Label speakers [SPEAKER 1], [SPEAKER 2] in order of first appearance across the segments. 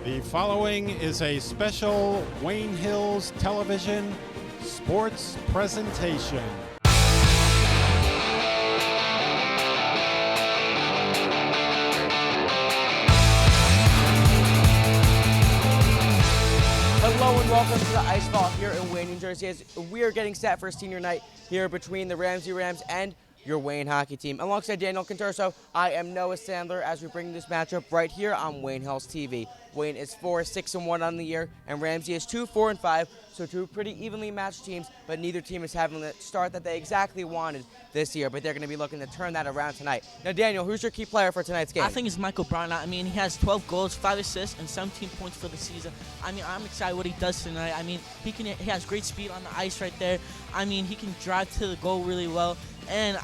[SPEAKER 1] The following is a special Wayne Hills Television sports presentation.
[SPEAKER 2] Hello and welcome to the Ice Ball here in Wayne, New Jersey, as we are getting set for senior night here between the Ramsey Rams and your Wayne hockey team. Alongside Daniel Conturso, I am Noah Sandler as we bring this matchup right here on Wayne Hills TV. Wayne is 4-6-1 on the year, and Ramsey is 2-4-5, so two pretty evenly matched teams, but neither team is having the start that they exactly wanted this year, but they're going to be looking to turn that around tonight. Now, Daniel, who's your key player for tonight's game?
[SPEAKER 3] I think it's Michael Brown. I mean, he has 12 goals, 5 assists, and 17 points for the season. I mean, I'm excited what he does tonight. I mean, he has great speed on the ice right there. I mean, he can drive to the goal really well, and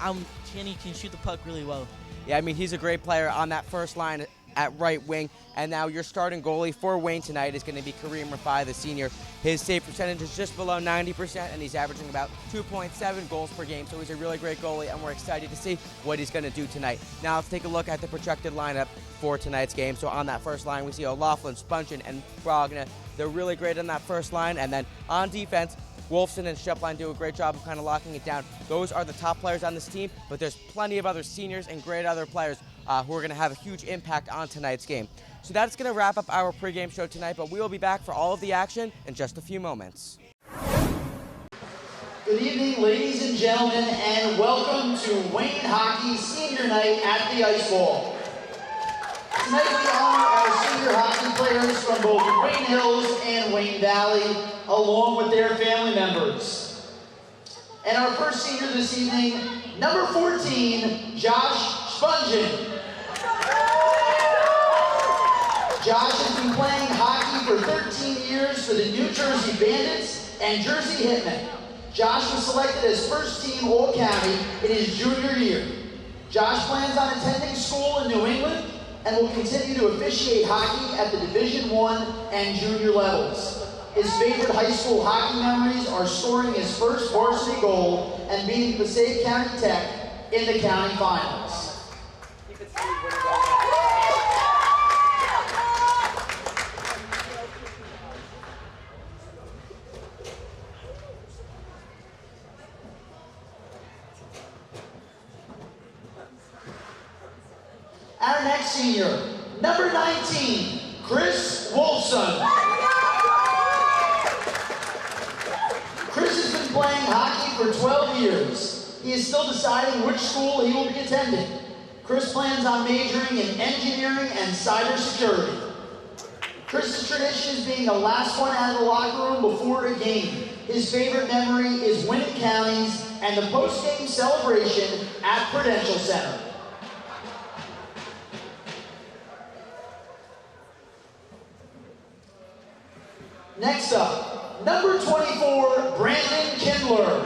[SPEAKER 3] he can shoot the puck really well.
[SPEAKER 2] Yeah, I mean, he's a great player on that first line at right wing. And now your starting goalie for Wayne tonight is going to be Kareem Rafai, the senior. His save percentage is just below 90%, and he's averaging about 2.7 goals per game. So he's a really great goalie, and we're excited to see what he's going to do tonight. Now let's take a look at the projected lineup for tonight's game. So on that first line, we see O'Loughlin, Spongin, and Brogna. They're really great on that first line. And then on defense, Wolfson and Shepline do a great job of kind of locking it down. Those are the top players on this team, but there's plenty of other seniors and great other players who are going to have a huge impact on tonight's game. So that's going to wrap up our pregame show tonight, but we will be back for all of the action in just a few moments.
[SPEAKER 4] Good evening, ladies and gentlemen, and welcome to Wayne Hockey Senior Night at the Ice Ball. Tonight we honor our senior hockey players from both Wayne Hills and Wayne Valley, along with their family members. And our first senior this evening, number 14, Josh Spongin. Josh has been playing hockey for 13 years for the New Jersey Bandits and Jersey Hitmen. Josh was selected as first team All-County in his junior year. Josh plans on attending school in New England and will continue to officiate hockey at the Division I and junior levels. His favorite high school hockey memories are scoring his first varsity goal and beating Passaic County Tech in the county finals. Our next senior, number 19, Chris Wolfson. Chris has been playing hockey for 12 years. He is still deciding which school he will be attending. Chris plans on majoring in engineering and cybersecurity. Chris's tradition is being the last one out of the locker room before a game. His favorite memory is winning counties and the post-game celebration at Prudential Center. Next up, number 24, Brandon Kindler.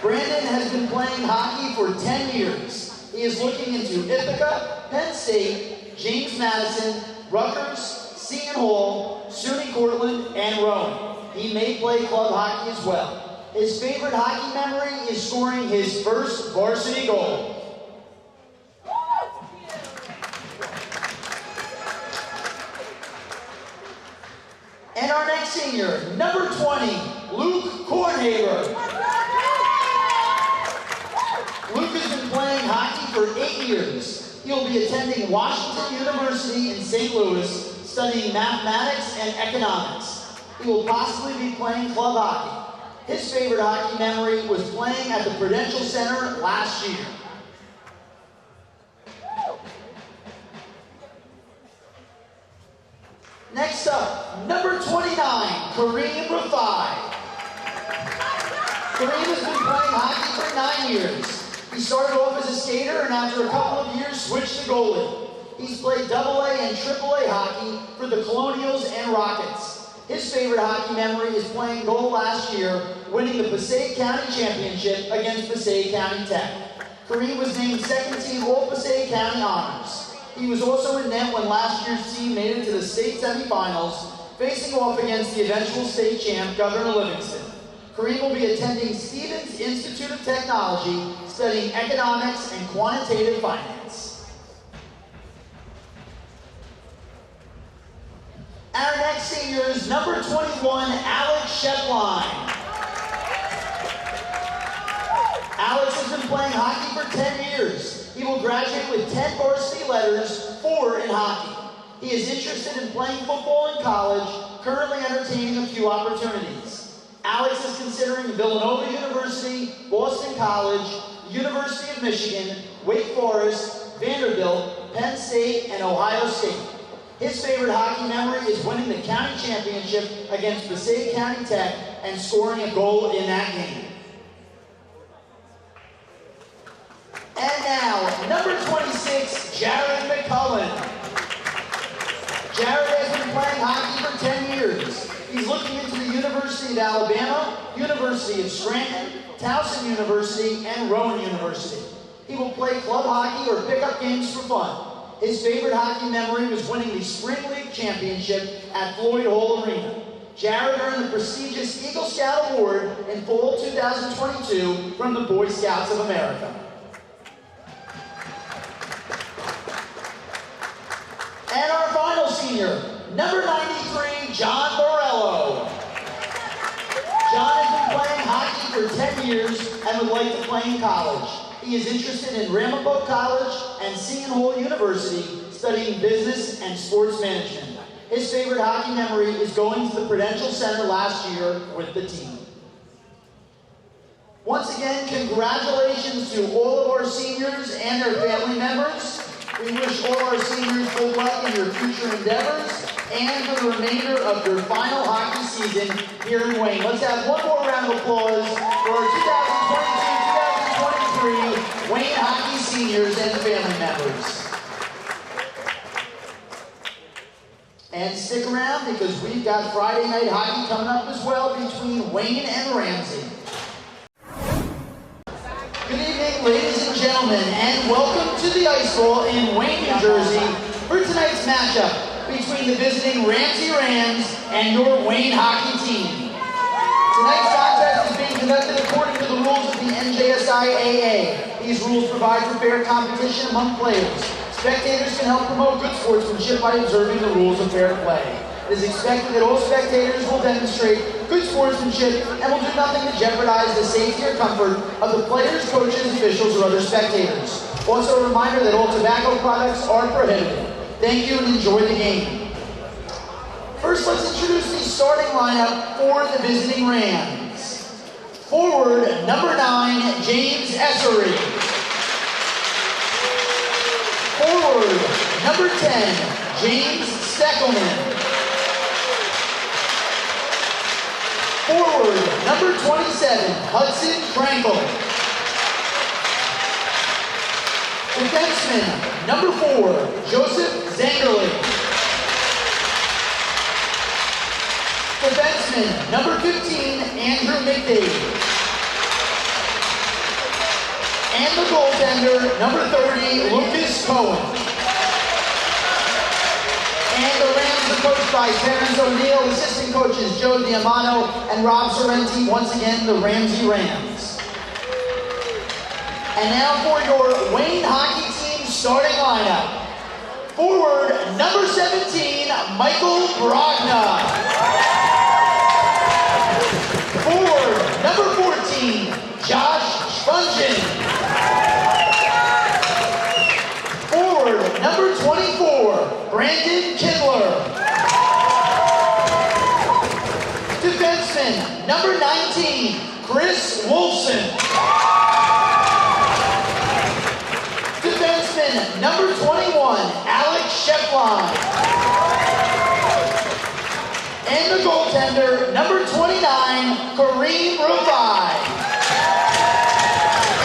[SPEAKER 4] Brandon has been playing hockey for 10 years. He is looking into Ithaca, Penn State, James Madison, Rutgers, Seton Hall, SUNY Cortland, and Rowan. He may play club hockey as well. His favorite hockey memory is scoring his first varsity goal. And our next senior, number 20, Luke Kornhaber. Luke has been playing hockey for 8 years. He'll be attending Washington University in St. Louis, studying mathematics and economics. He will possibly be playing club hockey. His favorite hockey memory was playing at the Prudential Center last year. Next up, number 29, Kareem Rafai. Kareem has been playing hockey for 9 years. He started off as a skater and after a couple of years switched to goalie. He's played AA and AAA hockey for the Colonials and Rockets. His favorite hockey memory is playing goal last year, winning the Passaic County Championship against Passaic County Tech. Kareem was named second team All-Passaic County Honors. He was also in net when last year's team made it to the state semifinals, facing off against the eventual state champ, Governor Livingston. Kareem will be attending Stevens Institute of Technology, studying economics and quantitative finance. Our next senior is number 21, Alex Shepline. Alex has been playing hockey for 10 years. He will graduate with 10 varsity letters, 4 in hockey. He is interested in playing football in college, currently entertaining a few opportunities. Alex is considering Villanova University, Boston College, University of Michigan, Wake Forest, Vanderbilt, Penn State, and Ohio State. His favorite hockey memory is winning the county championship against Passaic County Tech and scoring a goal in that game. And now, number 26, Jared McCullen. Jared has been playing hockey for 10 years. He's looking into the University of Alabama, University of Scranton, Towson University, and Rowan University. He will play club hockey or pickup games for fun. His favorite hockey memory was winning the Spring League Championship at Floyd Hall Arena. Jared earned the prestigious Eagle Scout Award in fall 2022 from the Boy Scouts of America. And our final senior, number 93, John Borello. John has been playing hockey for 10 years and would like to play in college. He is interested in Ramapo College and Seton Hall University, studying business and sports management. His favorite hockey memory is going to the Prudential Center last year with the team. Once again, congratulations to all of our seniors and their family members. We wish all our seniors good luck in your future endeavors and for the remainder of your final hockey season here in Wayne. Let's have one more round of applause for our 2022-2023 Wayne hockey seniors and family members. And stick around because we've got Friday night hockey coming up as well between Wayne and Ramsey. Good evening, ladies and gentlemen, and welcome to the Ice Bowl in Wayne, New Jersey for tonight's matchup between the visiting Ramsey Rams and your Wayne hockey team. Tonight's contest is being conducted according to the rules of the NJSIAA. These rules provide for fair competition among players. Spectators can help promote good sportsmanship by observing the rules of fair play. It is expected that all spectators will demonstrate good sportsmanship and will do nothing to jeopardize the safety or comfort of the players, coaches, officials, or other spectators. Also a reminder that all tobacco products are prohibited. Thank you and enjoy the game. First, let's introduce the starting lineup for the visiting Rams. Forward, number 9, James Essery. Forward, number 10, James Steckelman. Forward, number 27, Hudson Frankel. Defenseman, number 4, Joseph Zangerlich. Defenseman, number 15, Andrew McDade. And the goaltender, number 30, Lucas Cohen. And the Rams are coached by Terrence O'Neill, assistant coaches Joe Diamano and Rob Sorrenti, once again the Ramsey Rams. And now for your Wayne hockey team starting lineup. Forward, number 17, Michael Brogna. Forward, number 14, Josh Spungen. Forward, number 24, Brandon Kindler. Defenseman, number 19, Chris Wolfson. Defenseman, number 21, Alex Shepline. And the goaltender, number 29, Kareem Rufai.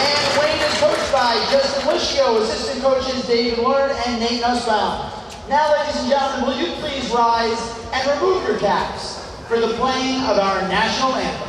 [SPEAKER 4] And Wayne is coached by Justin Lischio, assistant coaches David Learn and Nate Nussbaum. Now, ladies and gentlemen, will you please rise and remove your caps for the playing of our national anthem.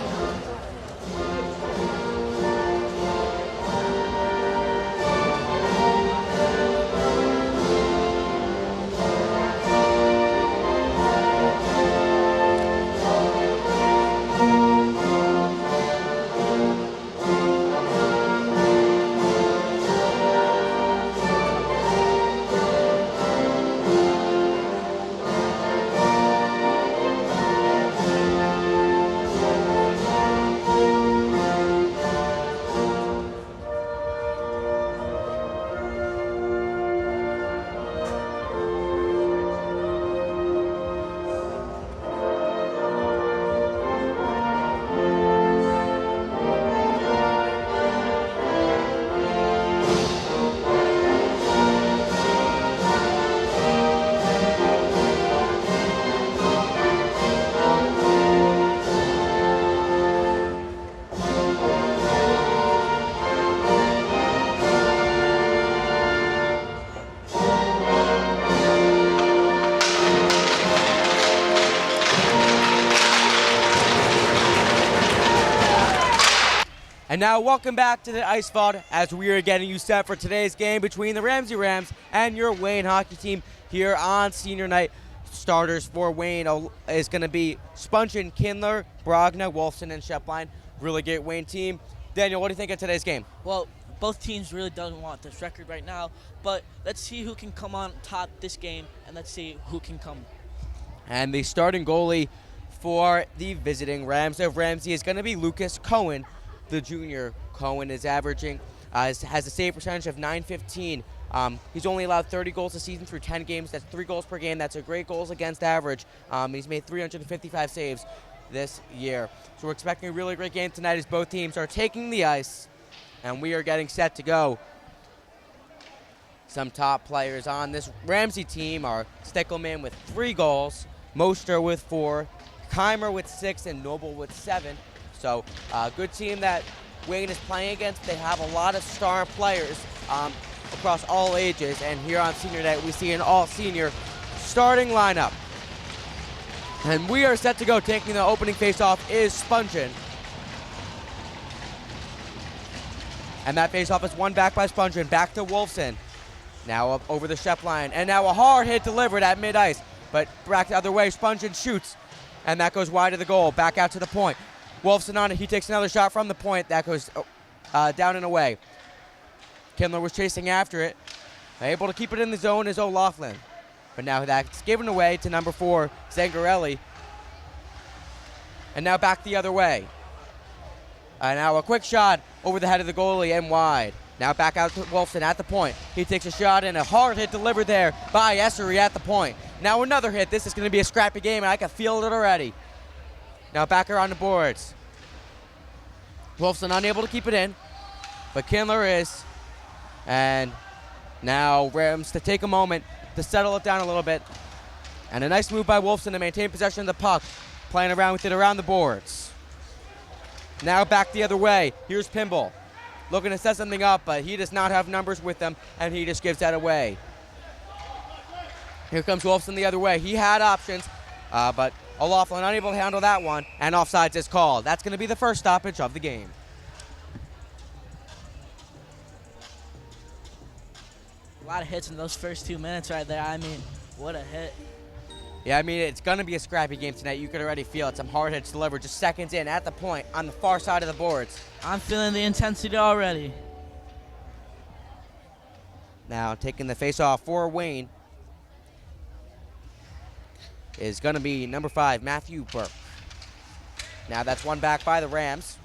[SPEAKER 2] And now welcome back to the Ice Vault as we are getting you set for today's game between the Ramsey Rams and your Wayne hockey team here on senior night. Starters for Wayne is going to be Spunchin, Kindler, Brogna, Wolfson, and Shepline. Really great Wayne team. Daniel, what do you think of today's game?
[SPEAKER 3] Well, both teams really don't want this record right now, but let's see who can come on top this game, and let's see who can come.
[SPEAKER 2] And the starting goalie for the visiting Rams of Ramsey is going to be Lucas Cohen, the junior. Cohen is averaging, has a save percentage of .915. He's only allowed 30 goals a season through 10 games. That's 3 goals per game. That's a great goals against average. He's made 355 saves this year. So we're expecting a really great game tonight as both teams are taking the ice, and we are getting set to go. Some top players on this Ramsey team are Stickelman with 3 goals, Moster with 4, Keimer with 6, and Noble with 7. So a good team that Wayne is playing against. They have a lot of star players across all ages, and here on senior night we see an all-senior starting lineup. And we are set to go. Taking the opening face-off is Spunchin. And that face-off is won back by Spunchin. Back to Wolfson. Now up over the Shep line. And now a hard hit delivered at mid-ice. But back the other way, Spunchin shoots. And that goes wide of the goal. Back out to the point. Wolfson on it. He takes another shot from the point. That goes down and away. Kindler was chasing after it. Able to keep it in the zone is O'Loughlin. But now that's given away to number 4, Zangarelli. And now back the other way. Now a quick shot over the head of the goalie and wide. Now back out to Wolfson at the point. He takes a shot and a hard hit delivered there by Essery at the point. Now another hit. This is going to be a scrappy game, and I can feel it already. Now back around the boards. Wolfson unable to keep it in, but Kindler is. And now Rams to take a moment to settle it down a little bit. And a nice move by Wolfson to maintain possession of the puck, playing around with it around the boards. Now back the other way. Here's Pimble, looking to set something up, but he does not have numbers with him, and he just gives that away. Here comes Wolfson the other way. He had options, but O'Loughlin unable to handle that one, and offsides is called. That's going to be the first stoppage of the game.
[SPEAKER 3] A lot of hits in those first 2 minutes right there. I mean, what a hit.
[SPEAKER 2] Yeah, I mean, it's going to be a scrappy game tonight. You could already feel it. Some hard hits delivered just seconds in at the point on the far side of the boards.
[SPEAKER 3] I'm feeling the intensity already.
[SPEAKER 2] Now taking the face-off for Wayne is going to be number 5, Matthew Burke. Now that's won back by the Rams.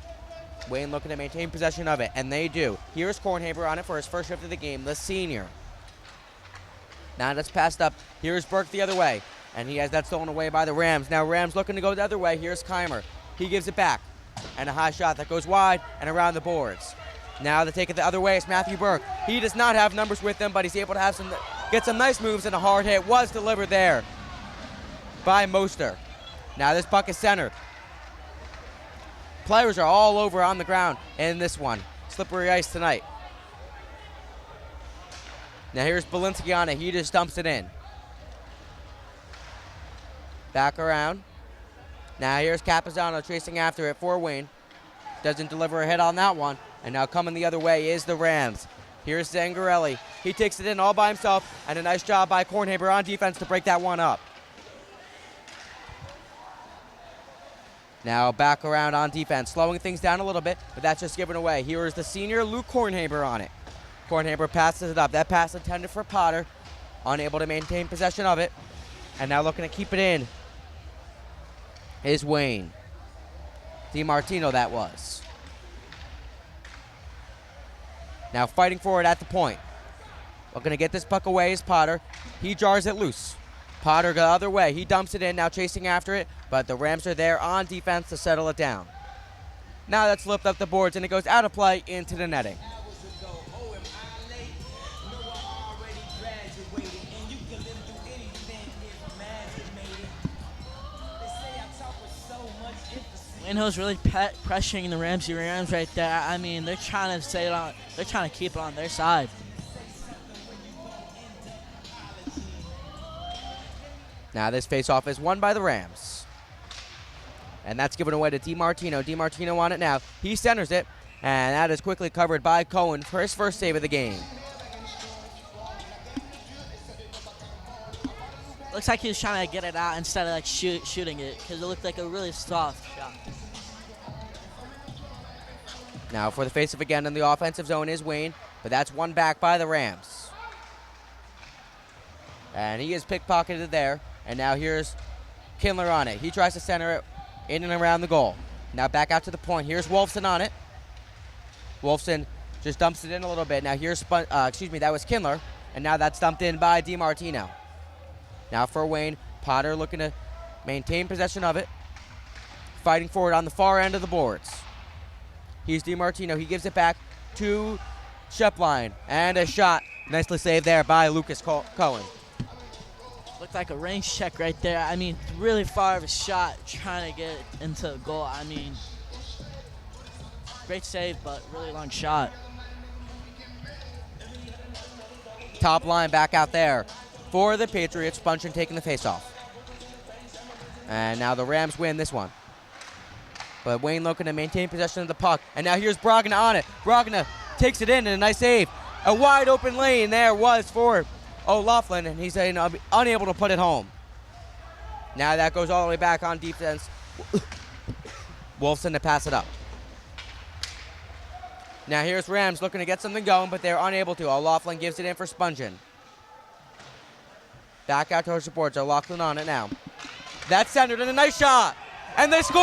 [SPEAKER 2] Wayne looking to maintain possession of it, and they do. Here's Kornhaber on it for his first shift of the game, the senior. Now that's passed up. Here's Burke the other way, and he has that stolen away by the Rams. Now Rams looking to go the other way. Here's Keimer. He gives it back, and a high shot that goes wide and around the boards. Now they take it the other way. It's Matthew Burke. He does not have numbers with him, but he's able to have get some nice moves, and a hard hit was delivered there by Moster. Now this puck is centered. Players are all over on the ground in this one. Slippery ice tonight. Now here's Belinsky on it. He just dumps it in. Back around. Now here's Capizano chasing after it for Wayne. Doesn't deliver a hit on that one. And now coming the other way is the Rams. Here's Zangarelli. He takes it in all by himself, and a nice job by Kornhaber on defense to break that one up. Now back around on defense, slowing things down a little bit, but that's just given away. Here is the senior Luke Kornhaber on it. Kornhaber passes it up. That pass intended for Potter, unable to maintain possession of it. And now looking to keep it in is Wayne. DiMartino that was. Now fighting for it at the point. Looking to get this puck away is Potter. He jars it loose. Potter the other way. He dumps it in, now chasing after it, but the Rams are there on defense to settle it down. Now that's flipped up the boards, and it goes out of play into the netting.
[SPEAKER 3] Wayne Hill's really pressuring the Ramsey Rams right there. I mean, they're trying to stay on. They're trying to keep it on their side.
[SPEAKER 2] Now this faceoff is won by the Rams. And that's given away to DiMartino. DiMartino on it now. He centers it. And that is quickly covered by Cohen for his first save of the game.
[SPEAKER 3] Looks like he was trying to get it out instead of like shooting it, because it looked like a really soft shot.
[SPEAKER 2] Now for the face-off again in the offensive zone is Wayne, but that's won back by the Rams. And he is pickpocketed there, and now here's Kindler on it. He tries to center it in and around the goal. Now back out to the point. Here's Wolfson on it. Wolfson just dumps it in a little bit. Now here's, that was Kindler, and now that's dumped in by DiMartino. Now for Wayne, Potter looking to maintain possession of it. Fighting forward on the far end of the boards. Here's DiMartino. He gives it back to Shepline. And a shot. Nicely saved there by Lucas Cohen.
[SPEAKER 3] Looked like a range check right there. I mean, really far of a shot trying to get it into the goal. I mean, great save, but really long shot.
[SPEAKER 2] Top line back out there for the Patriots. Bunchen taking the faceoff. And now the Rams win this one. But Wayne looking to maintain possession of the puck. And now here's Brogna on it. Brogna takes it in and a nice save. A wide open lane there was for O'Loughlin, and he's unable to put it home. Now that goes all the way back on defense. Wolfson to pass it up. Now here's Rams looking to get something going, but they're unable to. O'Loughlin gives it in for Spungen. Back out towards the boards. O'Loughlin on it now. That's centered and a nice shot. And they score!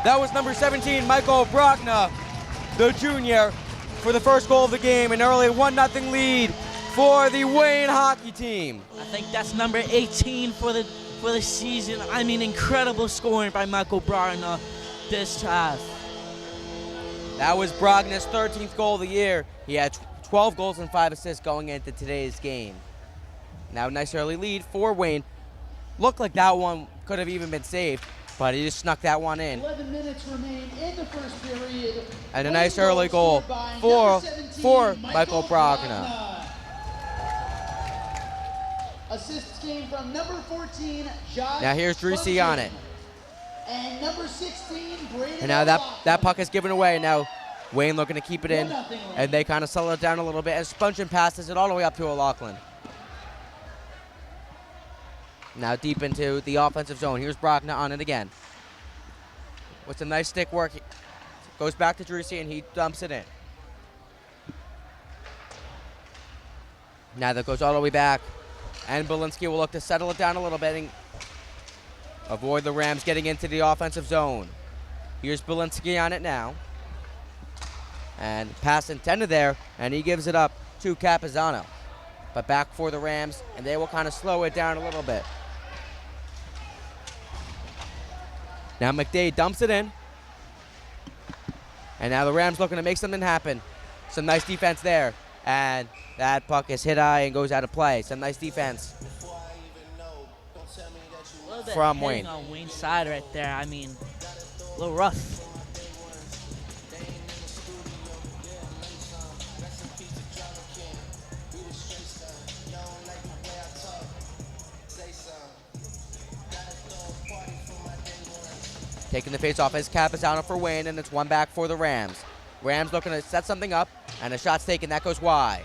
[SPEAKER 2] That was number 17, Michael Brogna, the junior, for the first goal of the game. An early 1-0 lead for the Wayne hockey team.
[SPEAKER 3] I think that's number 18 for the season. I mean, incredible scoring by Michael Brogna this half.
[SPEAKER 2] That was Brogna's 13th goal of the year. He had 12 goals and 5 assists going into today's game. Now a nice early lead for Wayne. Looked like that one could have even been saved, but he just snuck that one in.
[SPEAKER 4] 11 minutes remain in the first period.
[SPEAKER 2] And a nice early goal for Michael Brogna.
[SPEAKER 4] Assists came from number 14, Josh.
[SPEAKER 2] Now here's Drusy on it.
[SPEAKER 4] And number 16, Braden.
[SPEAKER 2] And now that puck is given away. Now Wayne looking to keep it in, and they kind of settle it down a little bit, and Spungen passes it all the way up to O'Loughlin. Now deep into the offensive zone. Here's Brogna on it again. With some nice stick work. Goes back to Drusy, and he dumps it in. Now that goes all the way back. And Belinsky will look to settle it down a little bit and avoid the Rams getting into the offensive zone. Here's Belinsky on it now. And pass intended there, and he gives it up to Capizano. But back for the Rams, and they will kind of slow it down a little bit. Now McDade dumps it in. And now the Rams looking to make something happen. Some nice defense there. And that puck is hit high and goes out of play. Some nice defense from Wayne.
[SPEAKER 3] On Wayne's side right there. I mean, a little rough.
[SPEAKER 2] Taking the face off is Capizano for Wayne, and it's one back for the Rams. Rams looking to set something up, and a shot's taken. That goes wide.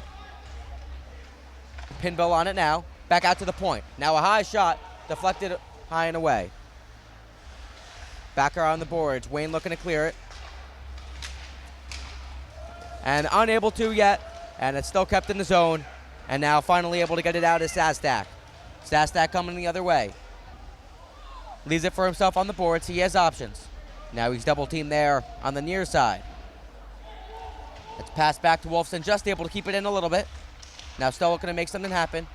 [SPEAKER 2] Pinville on it now. Back out to the point. Now a high shot, deflected high and away. Backer on the boards. Wayne looking to clear it. And unable to yet, and it's still kept in the zone. And now finally able to get it out is Sastak. Sastak coming the other way. Leaves it for himself on the boards. He has options. Now he's double teamed there on the near side. It's passed back to Wolfson, just able to keep it in a little bit. Now still looking to make something happen.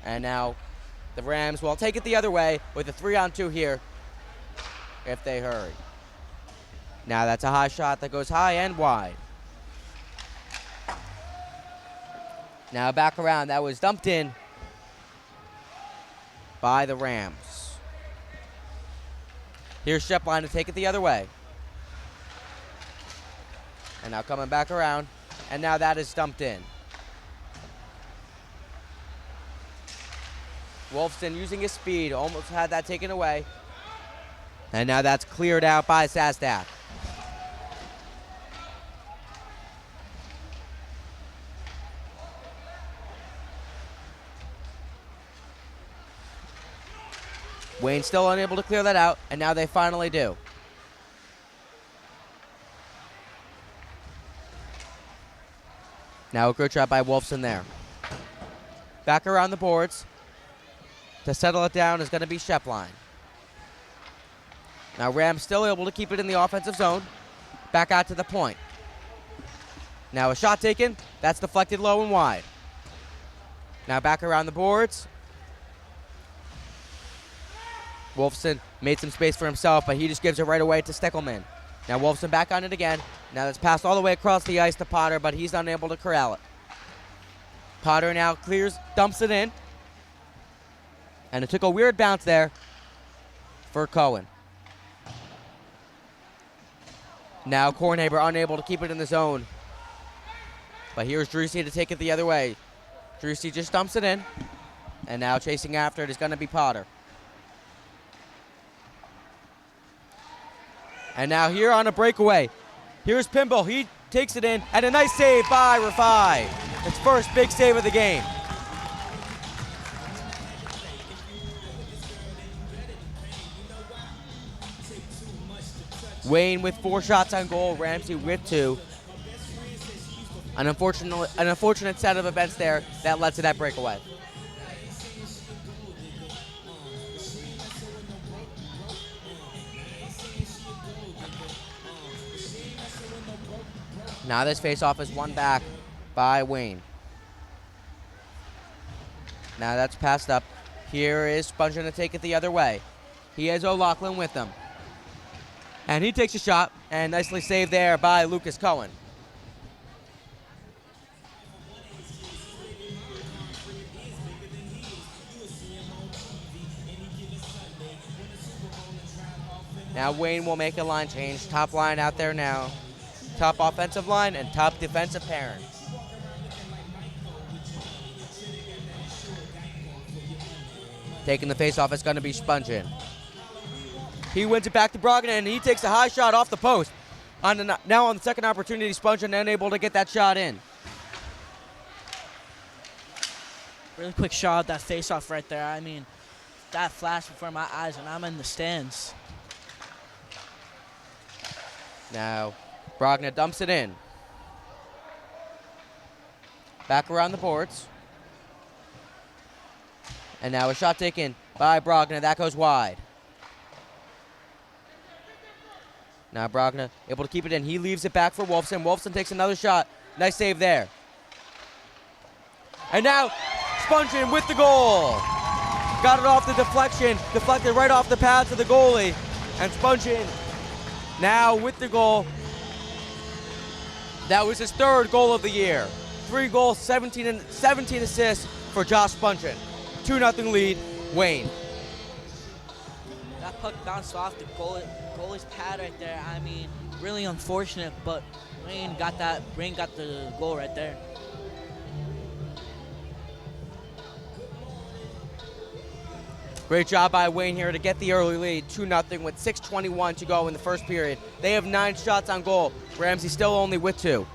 [SPEAKER 2] And now the Rams will take it the other way with a 3-on-2 here if they hurry. Now that's a high shot that goes high and wide. Now back around. That was dumped in by the Rams. Here's Shepline to take it the other way. And now coming back around. And now that is dumped in. Wolfson using his speed. Almost had that taken away. And now that's cleared out by Sastak. Wayne still unable to clear that out, and now they finally do. Now a good shot by Wolfson there. Back around the boards. To settle it down is going to be Shepline. Now Rams still able to keep it in the offensive zone. Back out to the point. Now a shot taken. That's deflected low and wide. Now back around the boards. Wolfson made some space for himself, but he just gives it right away to Steckelman. Now Wolfson back on it again. Now that's passed all the way across the ice to Potter, but he's unable to corral it. Potter now clears, dumps it in. And it took a weird bounce there for Cohen. Now Kornhaber unable to keep it in the zone. But here's Drusy to take it the other way. Drusy just dumps it in. And now chasing after it is going to be Potter. And now here on a breakaway, here's Pimble. He takes it in, and a nice save by Rafai. His first big save of the game. Wayne with 4 shots on goal, Ramsey with 2. An unfortunate set of events there that led to that breakaway. Now this faceoff is won back by Wayne. Now that's passed up. Here is Spongin to take it the other way. He has O'Loughlin with him. And he takes a shot, and nicely saved there by Lucas Cohen. Now Wayne will make a line change. Top line out there now. Top offensive line and top defensive pairing. Taking the faceoff, it's going to be Spongin. He wins it back to Brogdon, and he takes a high shot off the post. Now on the second opportunity, Spongin unable to get that shot in.
[SPEAKER 3] Really quick shot, that face-off right there. I mean, that flashed before my eyes, and I'm in the stands.
[SPEAKER 2] Now, Brogdon dumps it in. Back around the boards. And now a shot taken by Brogdon. That goes wide. Now Brogdon able to keep it in. He leaves it back for Wolfson. Wolfson takes another shot. Nice save there. And now Spongin with the goal. Got it off the deflection. Deflected right off the pad to the goalie. And Spongin now with the goal. That was his 3rd goal of the year. 3 goals, 17 assists for Josh Spongin. 2-0 lead, Wayne.
[SPEAKER 3] That puck bounced off the goalie's pad right there. I mean, really unfortunate, but Wayne got the goal right there.
[SPEAKER 2] Great job by Wayne here to get the early lead, 2-0 with 6:21 to go in the first period. They have 9 shots on goal. Ramsey still only with 2.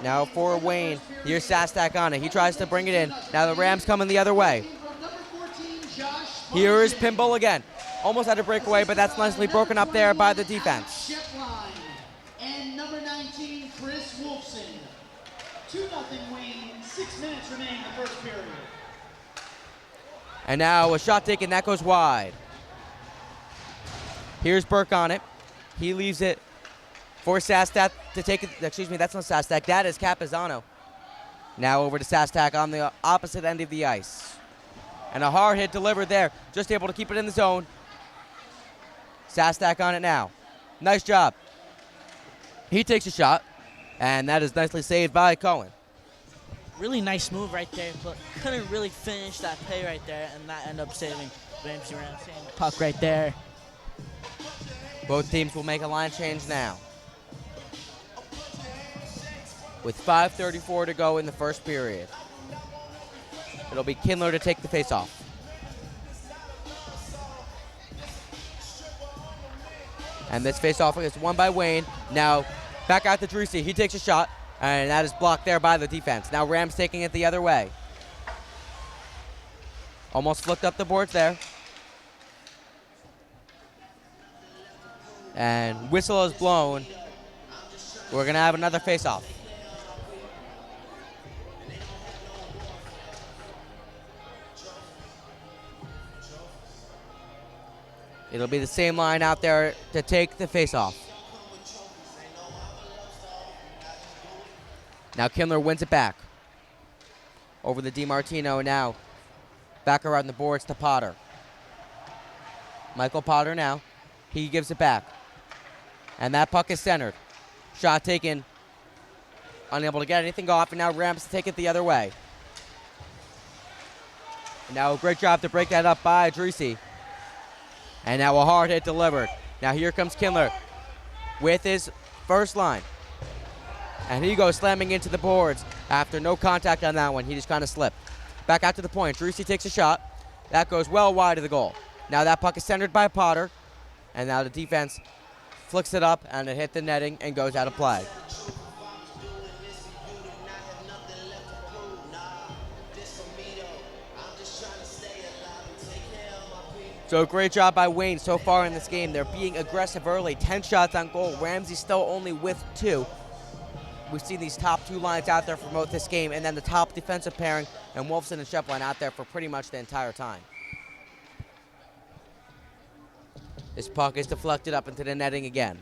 [SPEAKER 2] Now for Wayne, here's Sastak on it. He tries to bring it in. Now the Rams coming the other way. Here is Pimble again. Almost had a breakaway, but that's nicely broken up there by the defense.
[SPEAKER 4] And number 19, Chris Wolfson. 2-0 Wayne, 6 minutes remaining in the first period.
[SPEAKER 2] And now a shot taken, that goes wide. Here's Burke on it. He leaves it for Sastak to take it. Excuse me, that's not Sastak. That is Capizano. Now over to Sastak on the opposite end of the ice. And a hard hit delivered there. Just able to keep it in the zone. Sastak on it now. Nice job. He takes a shot. And that is nicely saved by Cohen.
[SPEAKER 3] Really nice move right there, but couldn't really finish that play right there, and that ended up saving Ramsey the puck right there.
[SPEAKER 2] Both teams will make a line change now. With 5:34 to go in the first period. It'll be Kindler to take the faceoff. And this faceoff is won by Wayne. Now back out to Drusy. He takes a shot. And that is blocked there by the defense. Now Rams taking it the other way. Almost flipped up the boards there. And whistle is blown. We're going to have another face-off. It'll be the same line out there to take the face-off. Now Kindler wins it back. Over the DiMartino now. Back around the boards to Potter. Michael Potter now. He gives it back. And that puck is centered. Shot taken. Unable to get anything off, and now Ramsey take it the other way. And now a great job to break that up by Dreese. And now a hard hit delivered. Now here comes Kindler with his first line. And he goes slamming into the boards after no contact on that one. He just kind of slipped. Back out to the point. Dreese takes a shot. That goes well wide of the goal. Now that puck is centered by Potter. And now the defense flicks it up, and it hit the netting and goes out of play. So great job by Wayne so far in this game. They're being aggressive early. 10 shots on goal. Ramsey still only with 2. We've seen these top 2 lines out there for most this game, and then the top defensive pairing and Wolfson and Shepline out there for pretty much the entire time. This puck is deflected up into the netting again.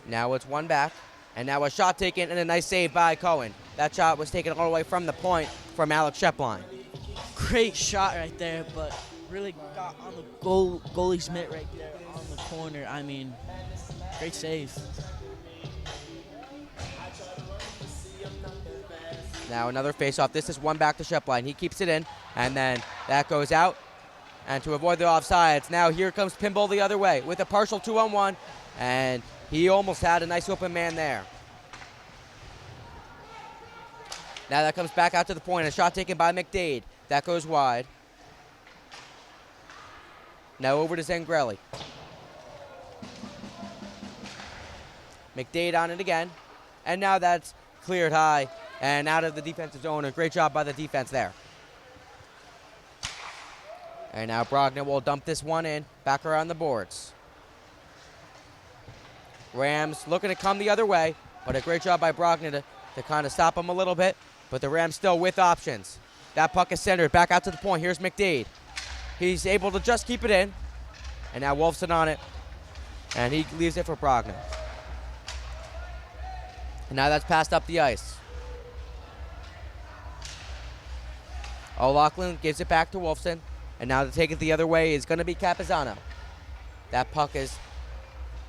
[SPEAKER 2] Now it's one back, and now a shot taken and a nice save by Cohen. That shot was taken all the way from the point from Alex Shepline.
[SPEAKER 3] Great shot right there, but really got on the goalie's mitt right there on the corner. I mean, great save.
[SPEAKER 2] Now another face-off. This is one back to Shepline. He keeps it in, and then that goes out. And to avoid the offsides, now here comes Pinball the other way with a partial 2-on-1, and he almost had a nice open man there. Now that comes back out to the point. A shot taken by McDade. That goes wide. Now over to Zangrelli. McDade on it again. And now that's cleared high and out of the defensive zone. A great job by the defense there. And now Brogna will dump this one in, back around the boards. Rams looking to come the other way, but a great job by Brogna to kind of stop him a little bit. But the Rams still with options. That puck is centered, back out to the point. Here's McDade. He's able to just keep it in. And now Wolfson on it. And he leaves it for Brogna. And now that's passed up the ice. O'Loughlin gives it back to Wolfson. And now to take it the other way is going to be Capizano. That puck is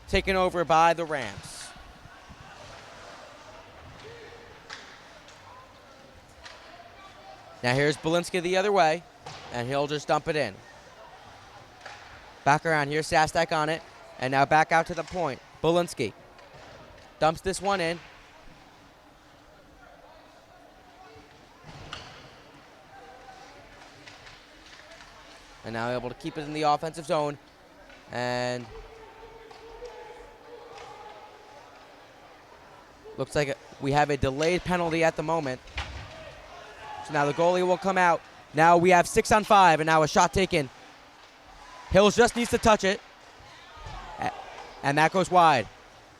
[SPEAKER 2] taken over by the Rams. Now here's Belinsky the other way, and he'll just dump it in. Back around, here's Sastak on it, and now back out to the point. Belinsky dumps this one in. And now able to keep it in the offensive zone. And looks like we have a delayed penalty at the moment. So now the goalie will come out. Now we have 6-on-5, and now a shot taken. Hills just needs to touch it. And that goes wide.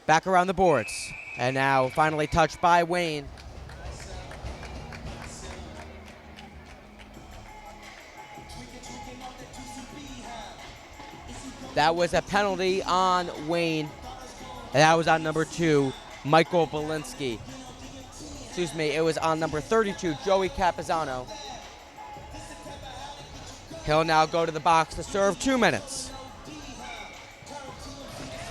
[SPEAKER 2] Back around the boards. And now finally touched by Wayne. That was a penalty on Wayne. And that was on number 2, Michael Belinsky. Excuse me, it was on number 32, Joey Capizano. He'll now go to the box to serve 2 minutes.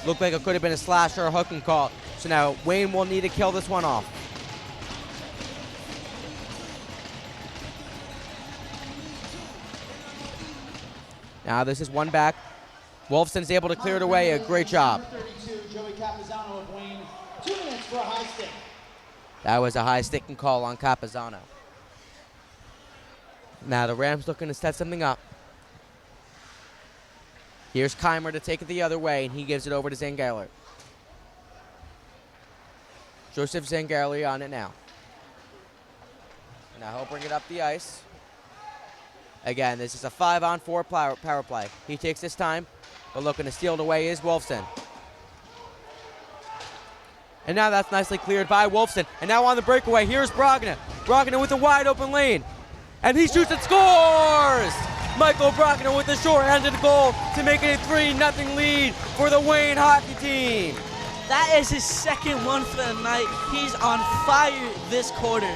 [SPEAKER 2] Looked like it could have been a slash or a hook and call. So now Wayne will need to kill this one off. Now this is one back. Wolfson's able to clear it away. A great job.
[SPEAKER 4] 32, Joey Capizano of Wayne. 2 minutes for a high stick.
[SPEAKER 2] That was a high sticking call on Capizano. Now the Rams looking to set something up. Here's Keimer to take it the other way, and he gives it over to Zangerli. Joseph Zangerli on it now. Now he'll bring it up the ice. Again, this is a 5-on-4 power play. He takes his time, but looking to steal it away is Wolfson. And now that's nicely cleared by Wolfson. And now on the breakaway, here's Brogna. Brogna with a wide open lane. And he shoots and scores! Michael Brogna with a short-handed goal to make it a 3-0 lead for the Wayne hockey team.
[SPEAKER 3] That is his second one for the night. He's on fire this quarter.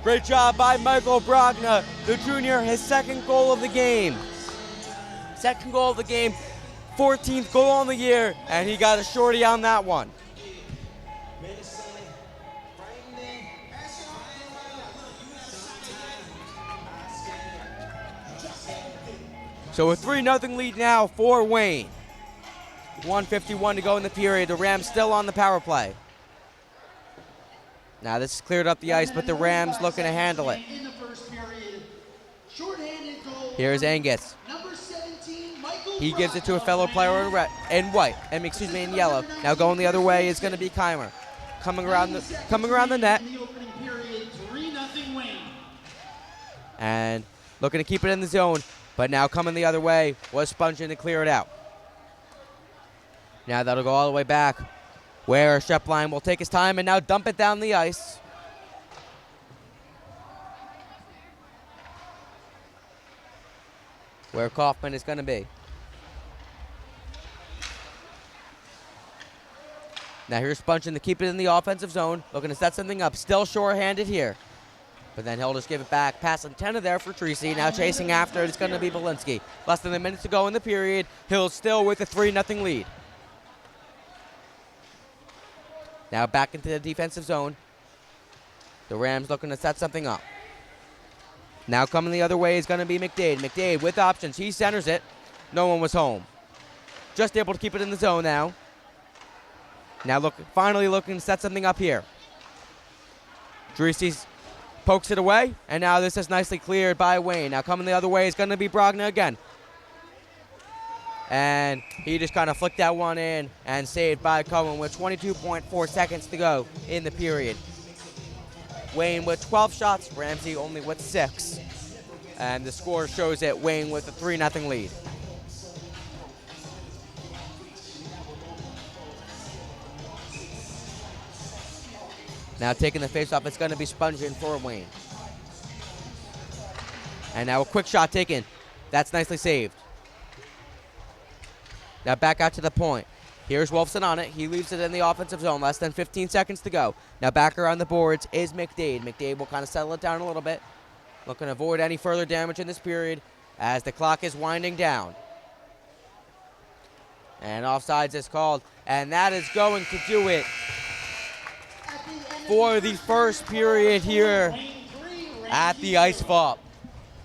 [SPEAKER 2] Great job by Michael Brogna, the junior, his second goal of the game. Second goal of the game, 14th goal on the year, and he got a shorty on that one. So a 3-0 lead now for Wayne. 1:51 to go in the period. The Rams still on the power play. Now this is cleared up the ice, but the Rams looking to handle it. Here's Angus. He gives it to a fellow player in yellow. Now going the other way is going to be Keimer. Coming around the net. And looking to keep it in the zone, but now coming the other way was Spongin to clear it out. Now that'll go all the way back, where Shepline will take his time and now dump it down the ice. Where Kaufman is going to be. Now here's Spongin to keep it in the offensive zone, looking to set something up. Still short-handed here. But then he'll just give it back. Passing 10 there for Treacy. Now chasing after it is going to be Belinsky. Less than a minute to go in the period. Hill's still with a 3-0 lead. Now back into the defensive zone. The Rams looking to set something up. Now coming the other way is going to be McDade. McDade with options. He centers it. No one was home. Just able to keep it in the zone now. Now finally looking to set something up here. Treacy pokes it away, and now this is nicely cleared by Wayne. Now coming the other way is going to be Brogna again. And he just kind of flicked that one in and saved by Cohen with 22.4 seconds to go in the period. Wayne with 12 shots, Ramsey only with 6. And the score shows it, Wayne with a 3-0 lead. Now taking the face-off, it's going to be Spongin for Wayne. And now a quick shot taken. That's nicely saved. Now back out to the point. Here's Wolfson on it. He leaves it in the offensive zone. Less than 15 seconds to go. Now back around the boards is McDade. McDade will kind of settle it down a little bit. Looking to avoid any further damage in this period as the clock is winding down. And offsides is called. And that is going to do it for the first period here at the Ice Vault.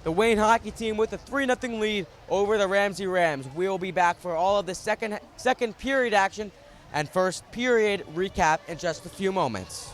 [SPEAKER 2] The Wayne hockey team with a 3-0 lead over the Ramsey Rams. We'll be back for all of the second period action and first period recap in just a few moments.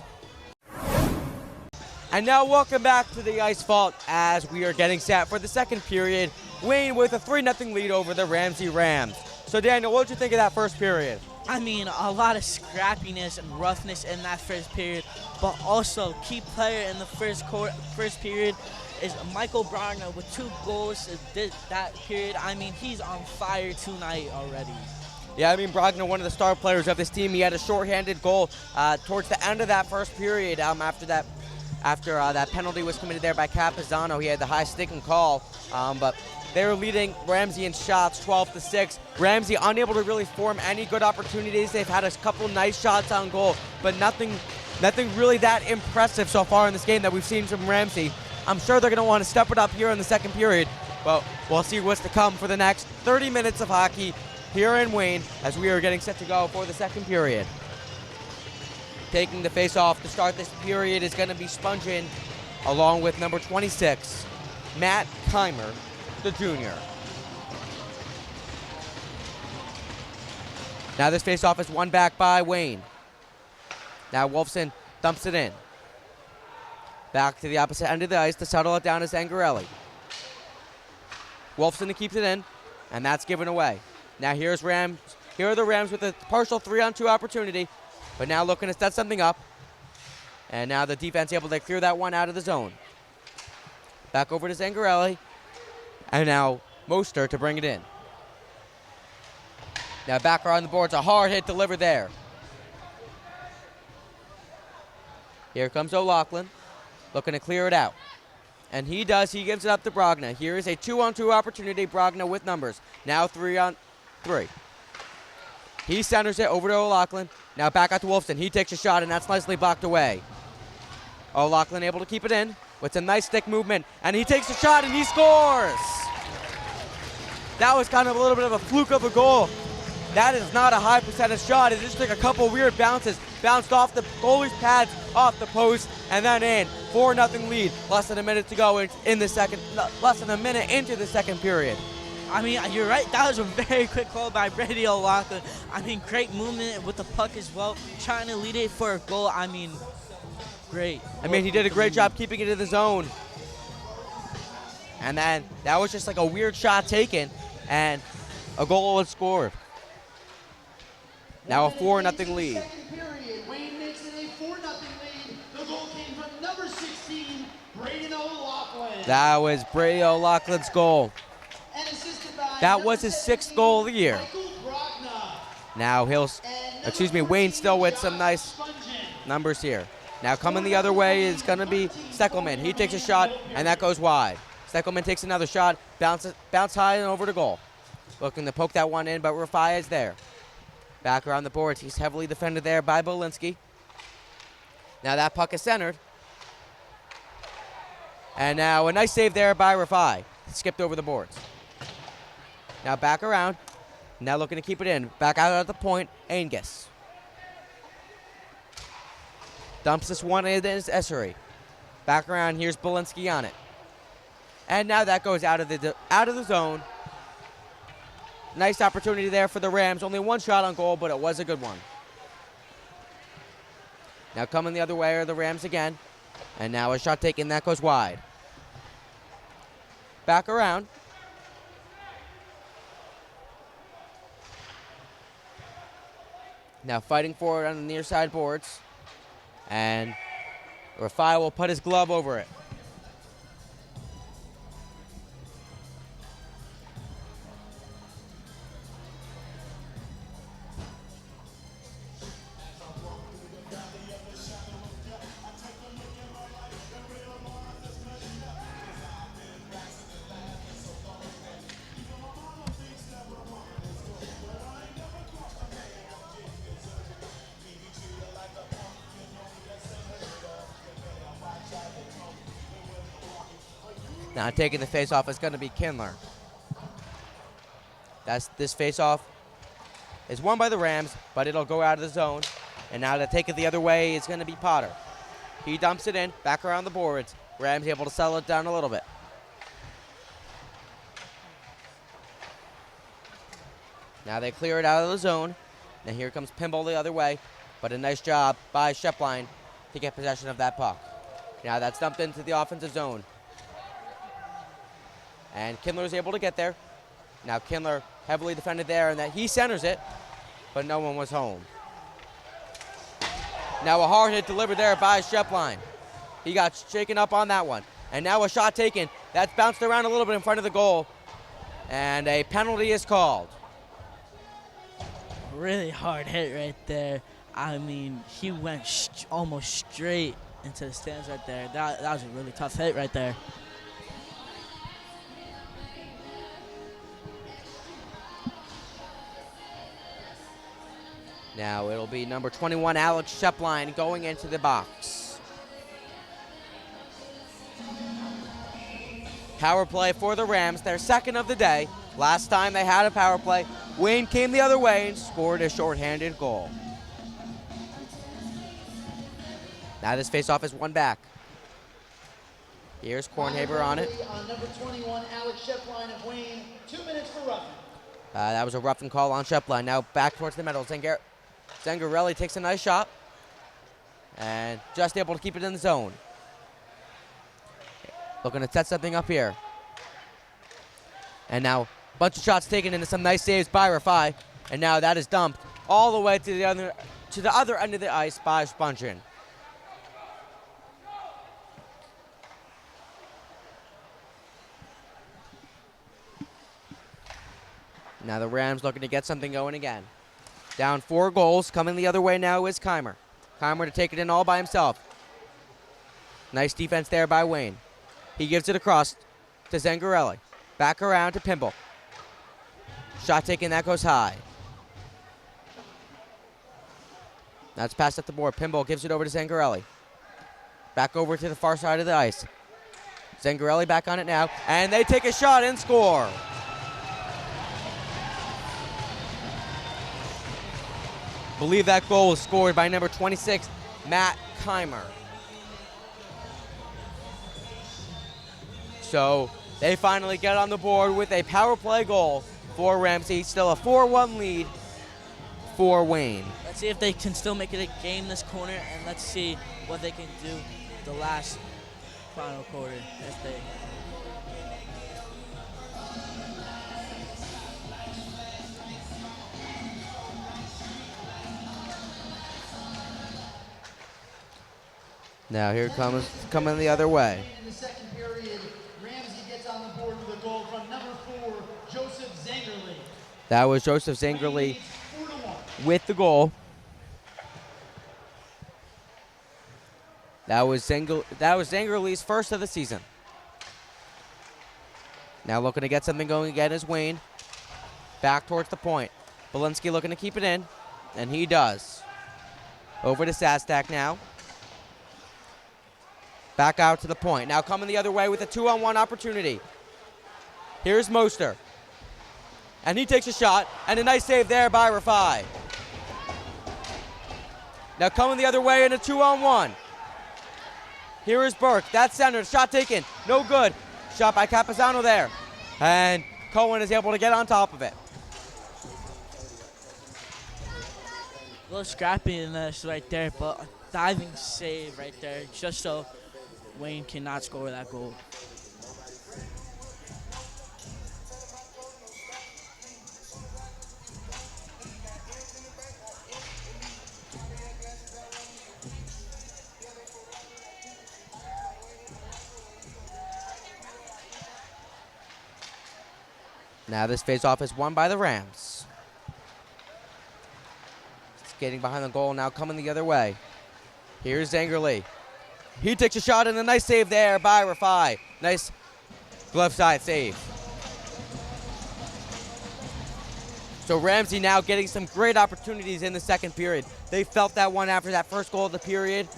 [SPEAKER 2] And now welcome back to the Ice Vault as we are getting set for the second period. Wayne with a 3-0 lead over the Ramsey Rams. So Daniel, what did you think of that first period?
[SPEAKER 3] I mean, a lot of scrappiness and roughness in that first period, but also key player in the first period is Michael Brogna with 2 goals that period. I mean, he's on fire tonight already.
[SPEAKER 2] Yeah, I mean, Brogna, one of the star players of this team. He had a shorthanded goal towards the end of that first period. After that penalty was committed there by Capizano, he had the high sticking call, but they were leading Ramsey in shots 12-6. Ramsey unable to really form any good opportunities. They've had a couple nice shots on goal, but nothing really that impressive so far in this game that we've seen from Ramsey. I'm sure they're going to want to step it up here in the second period, but we'll see what's to come for the next 30 minutes of hockey here in Wayne as we are getting set to go for the second period. Taking the face-off to start this period is going to be Spongin, along with number 26, Matt Keimer, the junior. Now this face-off is won back by Wayne. Now Wolfson dumps it in. Back to the opposite end of the ice to settle it down to Zangarelli. Wolfson keeps it in. and that's given away. Now here are the Rams with a partial 3-on-2 opportunity, but now looking to set something up. And now the defense able to clear that one out of the zone. Back over to Zangarelli, and now Mostert to bring it in. Now back around the boards, a hard hit delivered there. Here comes O'Loughlin, looking to clear it out. And he does, he gives it up to Brogna. Here is a 2-on-2 opportunity, Brogna with numbers. Now 3-on-3. He centers it over to O'Loughlin. Now back out to Wolfson. He takes a shot, and that's nicely blocked away. O'Loughlin able to keep it in with some nice stick movement. And he takes a shot, and he scores! That was kind of a little bit of a fluke of a goal. That is not a high percentage shot. It just took a couple weird bounces. Bounced off the goalie's pads, off the post, and then in. 4-0 lead. Less than a minute to go in the second. Less than a minute into the second period.
[SPEAKER 3] I mean, you're right. That was a very quick goal by Brady O'Loughlin. I mean, great movement with the puck as well. Trying to lead it for a goal. I mean, great.
[SPEAKER 2] I mean, he did a great job keeping it in the zone. And then that was just like a weird shot taken, and a goal was scored. Now a 4-0 lead.
[SPEAKER 4] Second period, Wayne makes it a 4-0 lead. The goal came from number 16, Brady O'Loughlin.
[SPEAKER 2] That was Brady O'Loughlin's goal.
[SPEAKER 4] And assisted by
[SPEAKER 2] That was his 6th goal of the year.
[SPEAKER 4] Michael Brogna.
[SPEAKER 2] Now Wayne still with some nice numbers here. Now coming the other way is going to be Steckelman. He takes a shot, and that goes wide. Steckelman takes another shot, bounce high and over to goal. Looking to poke that one in, but Rafai is there. Back around the boards. He's heavily defended there by Bolinski. Now that puck is centered. And now a nice save there by Rafai. Skipped over the boards. Now back around. Now looking to keep it in. Back out at the point, Angus. Dumps this one in his Essery. Back around, here's Bolinski on it. And now that goes out of the zone. Nice opportunity there for the Rams. Only one shot on goal, but it was a good one. Now coming the other way are the Rams again. And now a shot taken, that goes wide. Back around. Now fighting forward on the near side boards. And Rafai will put his glove over it. Now taking the face-off is going to be Kindler. This face-off is won by the Rams, but it'll go out of the zone. And now to take it the other way is going to be Potter. He dumps it in, back around the boards. Rams able to settle it down a little bit. Now they clear it out of the zone. Now here comes Pimble the other way, but a nice job by Shepline to get possession of that puck. Now that's dumped into the offensive zone. And Kindler is able to get there. Now Kindler heavily defended there, and that he centers it, but no one was home. Now a hard hit delivered there by Shepline. He got shaken up on that one. And now a shot taken. That's bounced around a little bit in front of the goal. And a penalty is called.
[SPEAKER 3] Really hard hit right there. I mean, he went almost straight into the stands right there. That was a really tough hit right there.
[SPEAKER 2] Now it'll be number 21, Alex Shepline, going into the box. Power play for the Rams, their second of the day. Last time they had a power play, Wayne came the other way and scored a shorthanded goal. Now this faceoff is one back. Here's Kornhaber on it.
[SPEAKER 4] On number 21, Alex Shepline of Wayne. 2 minutes for roughing.
[SPEAKER 2] That was a roughing call on Shepline. Now back towards the middle. Zangarelli takes a nice shot and just able to keep it in the zone. Looking to set something up here. And now Bunch of shots taken into some nice saves by Rafai. And now that is dumped all the way to the other end of the ice by Spongin. Now the Rams looking to get something going again. Down 4 goals. Coming the other way now is Keimer. Keimer to take it in all by himself. Nice defense there by Wayne. He gives it across to Zangarelli. Back around to Pimble. Shot taken, that goes high. That's passed up the board. Pimble gives it over to Zangarelli. Back over to the far side of the ice. Zangarelli back on it now, and they take a shot and score. Believe that goal was scored by number 26, Matt Keimer. So they finally get on the board with a power play goal for Ramsey. Still a 4-1 lead for Wayne.
[SPEAKER 3] Let's see if they can still make it a game this corner, and let's see what they can do the last final quarter. If they
[SPEAKER 2] Now here comes coming the other way.
[SPEAKER 4] In the second period, Ramsey gets on the board with a goal from number 4, Joseph Zangerli.
[SPEAKER 2] That was Joseph Zangerli with the goal. That was Zangerli's first of the season. Now looking to get something going again is Wayne. Back towards the point. Belinsky looking to keep it in, and he does. Over to Sastak now. Back out to the point. Now coming the other way with a 2-on-1 opportunity. Here's Moster. And he takes a shot, and a nice save there by Rafai. Now coming the other way in a 2-on-1. Here is Burke. That's center. Shot taken. No good. Shot by Capizano there. And Cohen is able to get on top of it.
[SPEAKER 3] a little scrappiness right there, but a diving save right there, just so Wayne cannot score that goal.
[SPEAKER 2] Now this face-off is won by the Rams. Skating behind the goal, now coming the other way. Here's Zangerli. He takes a shot and a nice save there by Rafai. Nice glove side save. So Ramsey now getting some great opportunities in the second period. They felt that one after that first goal of the period,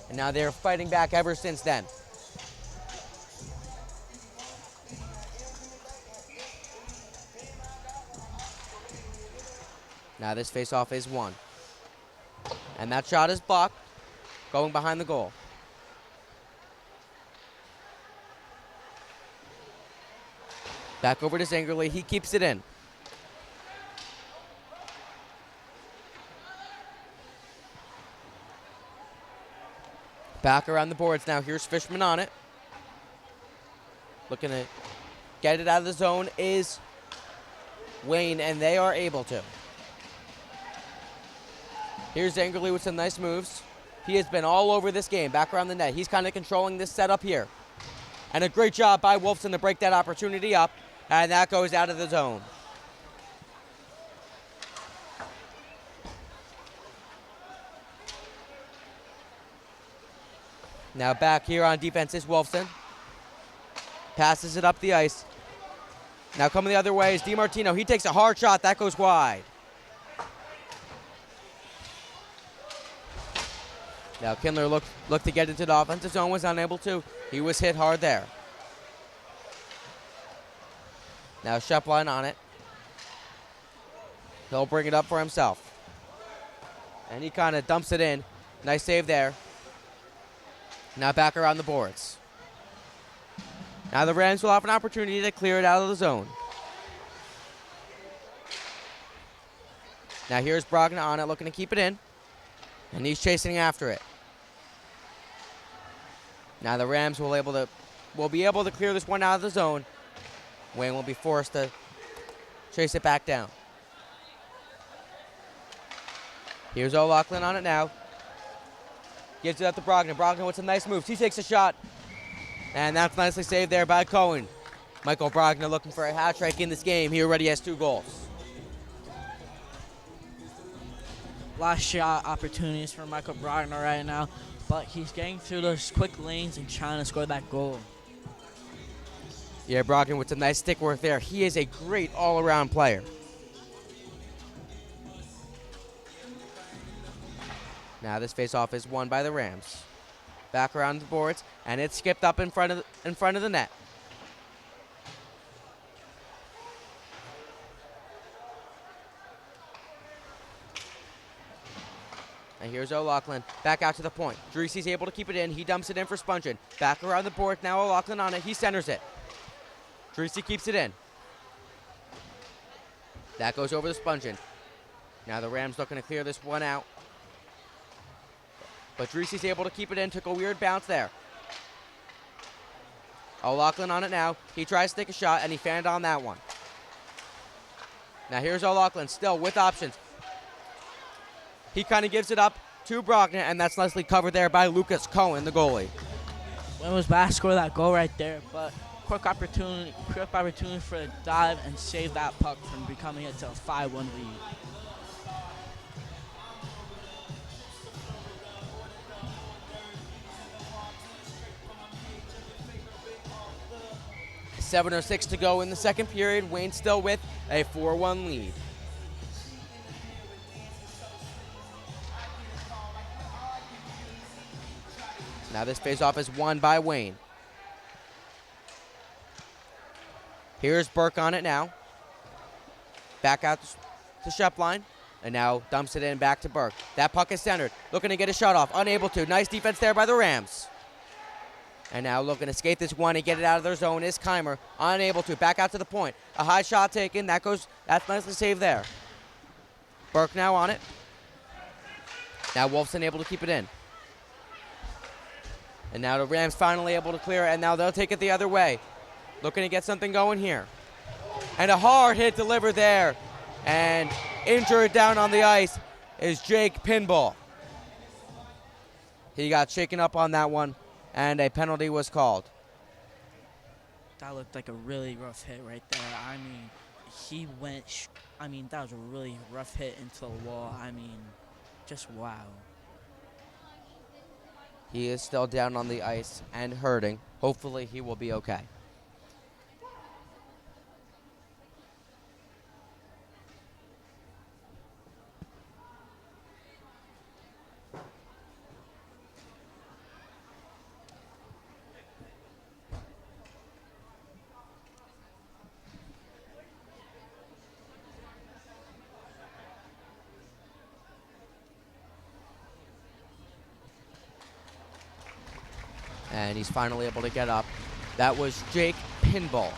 [SPEAKER 2] and now they're fighting back ever since then. Now this face-off is won. And that shot is blocked, going behind the goal. Back over to Zangerli. He keeps it in. Back around the boards now. Here's Fishman on it. Looking to get it out of the zone is Wayne, and they are able to. Here's Zangerli with some nice moves. He has been all over this game, back around the net. He's kind of controlling this setup here. And a great job by Wolfson to break that opportunity up, and that goes out of the zone. Now back here on defense is Wolfson. Passes it up the ice. Now coming the other way is DiMartino. He takes a hard shot, that goes wide. Now Kindler looked to get into the offensive zone, was unable to. He was hit hard there. Now Shepline on it. He'll bring it up for himself. And he kind of dumps it in. Nice save there. Now back around the boards. Now the Rams will have an opportunity to clear it out of the zone. Now here's Brogna on it, looking to keep it in. And he's chasing after it. Now the Rams will be able to clear this one out of the zone. Wayne will be forced to chase it back down. Here's O'Loughlin on it now. Gives it up to Brogdon. Brogdon with some nice moves. He takes a shot. And that's nicely saved there by Cohen. Michael Brogdon looking for a hat trick in this game. He already has 2 goals.
[SPEAKER 3] Last shot opportunities for Michael Brogdon right now, but he's getting through those quick lanes and trying to score that goal.
[SPEAKER 2] Yeah, Brogdon with some nice stick work there. He is a great all-around player. Now this face-off is won by the Rams. Back around the boards, and it's skipped up in front of the net. And here's O'Loughlin back out to the point. Dreesy's able to keep it in. He dumps it in for Spungen. Back around the board. Now O'Loughlin on it. He centers it. Dreesy keeps it in. That goes over to Spungen. Now the Rams looking to clear this one out. But Dreesy's able to keep it in. Took a weird bounce there. O'Loughlin on it now. He tries to take a shot, and he fanned on that one. Now here's O'Loughlin still with options. He kind of gives it up to Brogdon, and that's nicely covered there by Lucas Cohen, the goalie.
[SPEAKER 3] When was back, score that goal right there, but quick opportunity for a dive and save that puck from becoming it to a 5-1 lead.
[SPEAKER 2] .7:06 to go in the second period. Wayne still with a 4-1 lead. Now this faceoff is won by Wayne. Here's Burke on it now. Back out to Shepline. And now dumps it in back to Burke. That puck is centered. Looking to get a shot off. Unable to. Nice defense there by the Rams. And now looking to skate this one and get it out of their zone is Keimer. Unable to. Back out to the point. A high shot taken. That's nicely saved there. Burke now on it. Now Wolfson able to keep it in. And now the Rams finally able to clear it, and now they'll take it the other way. Looking to get something going here. And a hard hit delivered there. And injured down on the ice is Jake Pinball. He got shaken up on that one, and a penalty was called.
[SPEAKER 3] That looked like a really rough hit right there. I mean, that was a really rough hit into the wall. I mean, just wow.
[SPEAKER 2] He is still down on the ice and hurting. Hopefully he will be okay. And he's finally able to get up. That was Jake Pinball,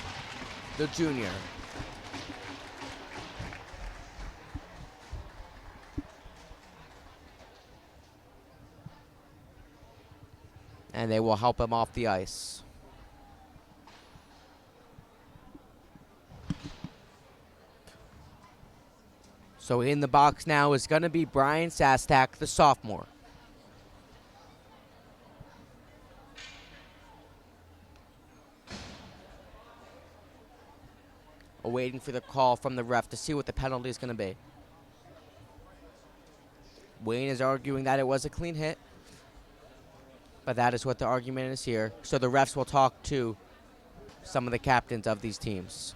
[SPEAKER 2] the junior. And they will help him off the ice. So in the box now is going to be Brian Sastak, the sophomore. Waiting for the call from the ref to see what the penalty is going to be. Wayne is arguing that it was a clean hit, but that is what the argument is here. So the refs will talk to some of the captains of these teams.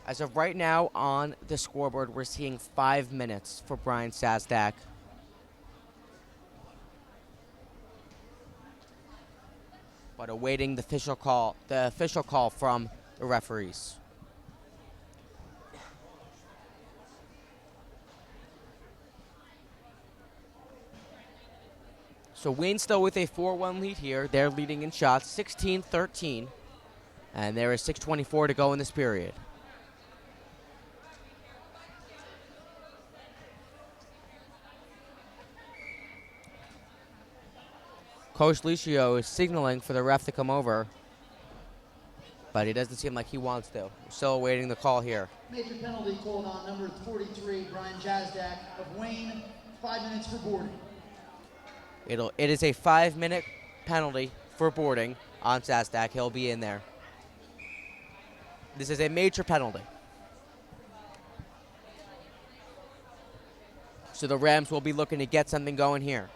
[SPEAKER 2] As of right now on the scoreboard, we're seeing 5 minutes for Brian Sastak. But awaiting the official call from the referees. So Wayne still with a 4-1 lead here. They're leading in shots, 16-13. And there is 6:24 to go in this period. Coach Licio is signaling for the ref to come over, but he doesn't seem like he wants to. We're still awaiting the call here.
[SPEAKER 4] Major penalty called on number 43, Brian Jazdak of Wayne. 5 minutes for boarding.
[SPEAKER 2] It is a 5-minute penalty for boarding on Jazdak. He'll be in there. This is a major penalty. So the Rams will be looking to get something going here.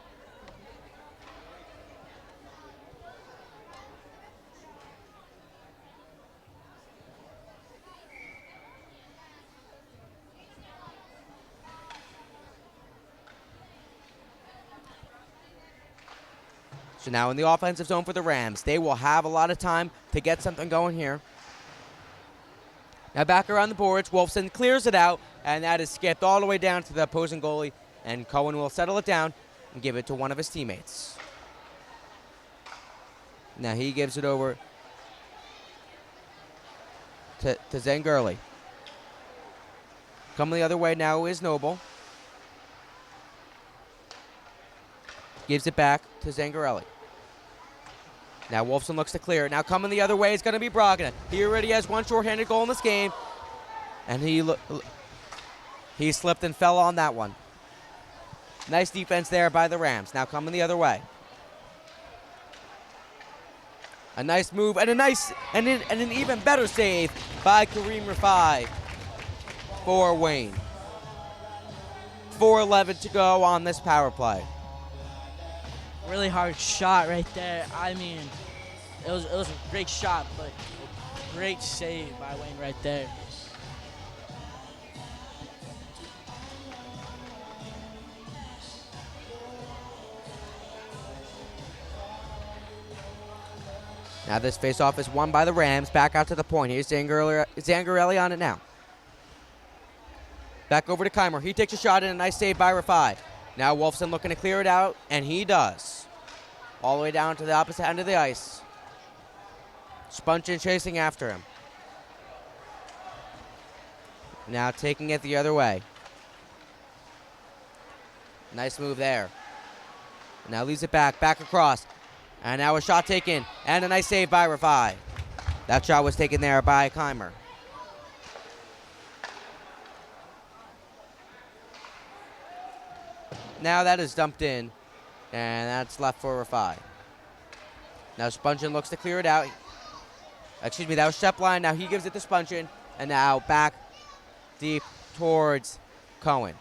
[SPEAKER 2] So now in the offensive zone for the Rams. They will have a lot of time to get something going here. Now back around the boards, Wolfson clears it out, and that is skipped all the way down to the opposing goalie, and Cohen will settle it down and give it to one of his teammates. Now he gives it over to Zangurley. Coming the other way now is Noble. Gives it back to Zangurley. Now Wolfson looks to clear it. Now coming the other way is going to be Brogdon. He already has one shorthanded goal in this game. And he slipped and fell on that one. Nice defense there by the Rams. Now coming the other way. A nice move and an even better save by Kareem Rafai for Wayne. 4:11 to go on this power play.
[SPEAKER 3] Really hard shot right there. I mean, it was a great shot, but great save by Wayne right there.
[SPEAKER 2] Now this faceoff is won by the Rams. Back out to the point. Here's Zangurley on it now. Back over to Keimer. He takes a shot and a nice save by Rafai. Now Wolfson looking to clear it out, and he does. All the way down to the opposite end of the ice. Spunchin chasing after him. Now taking it the other way. Nice move there. Now leaves it back across. And now a shot taken, and a nice save by Rafai. That shot was taken there by Keimer. Now that is dumped in, and that's left for Rafai. Now Spunchin looks to clear it out. Excuse me, that was Shepline. Now he gives it to Spunchin, and now back deep towards Cohen.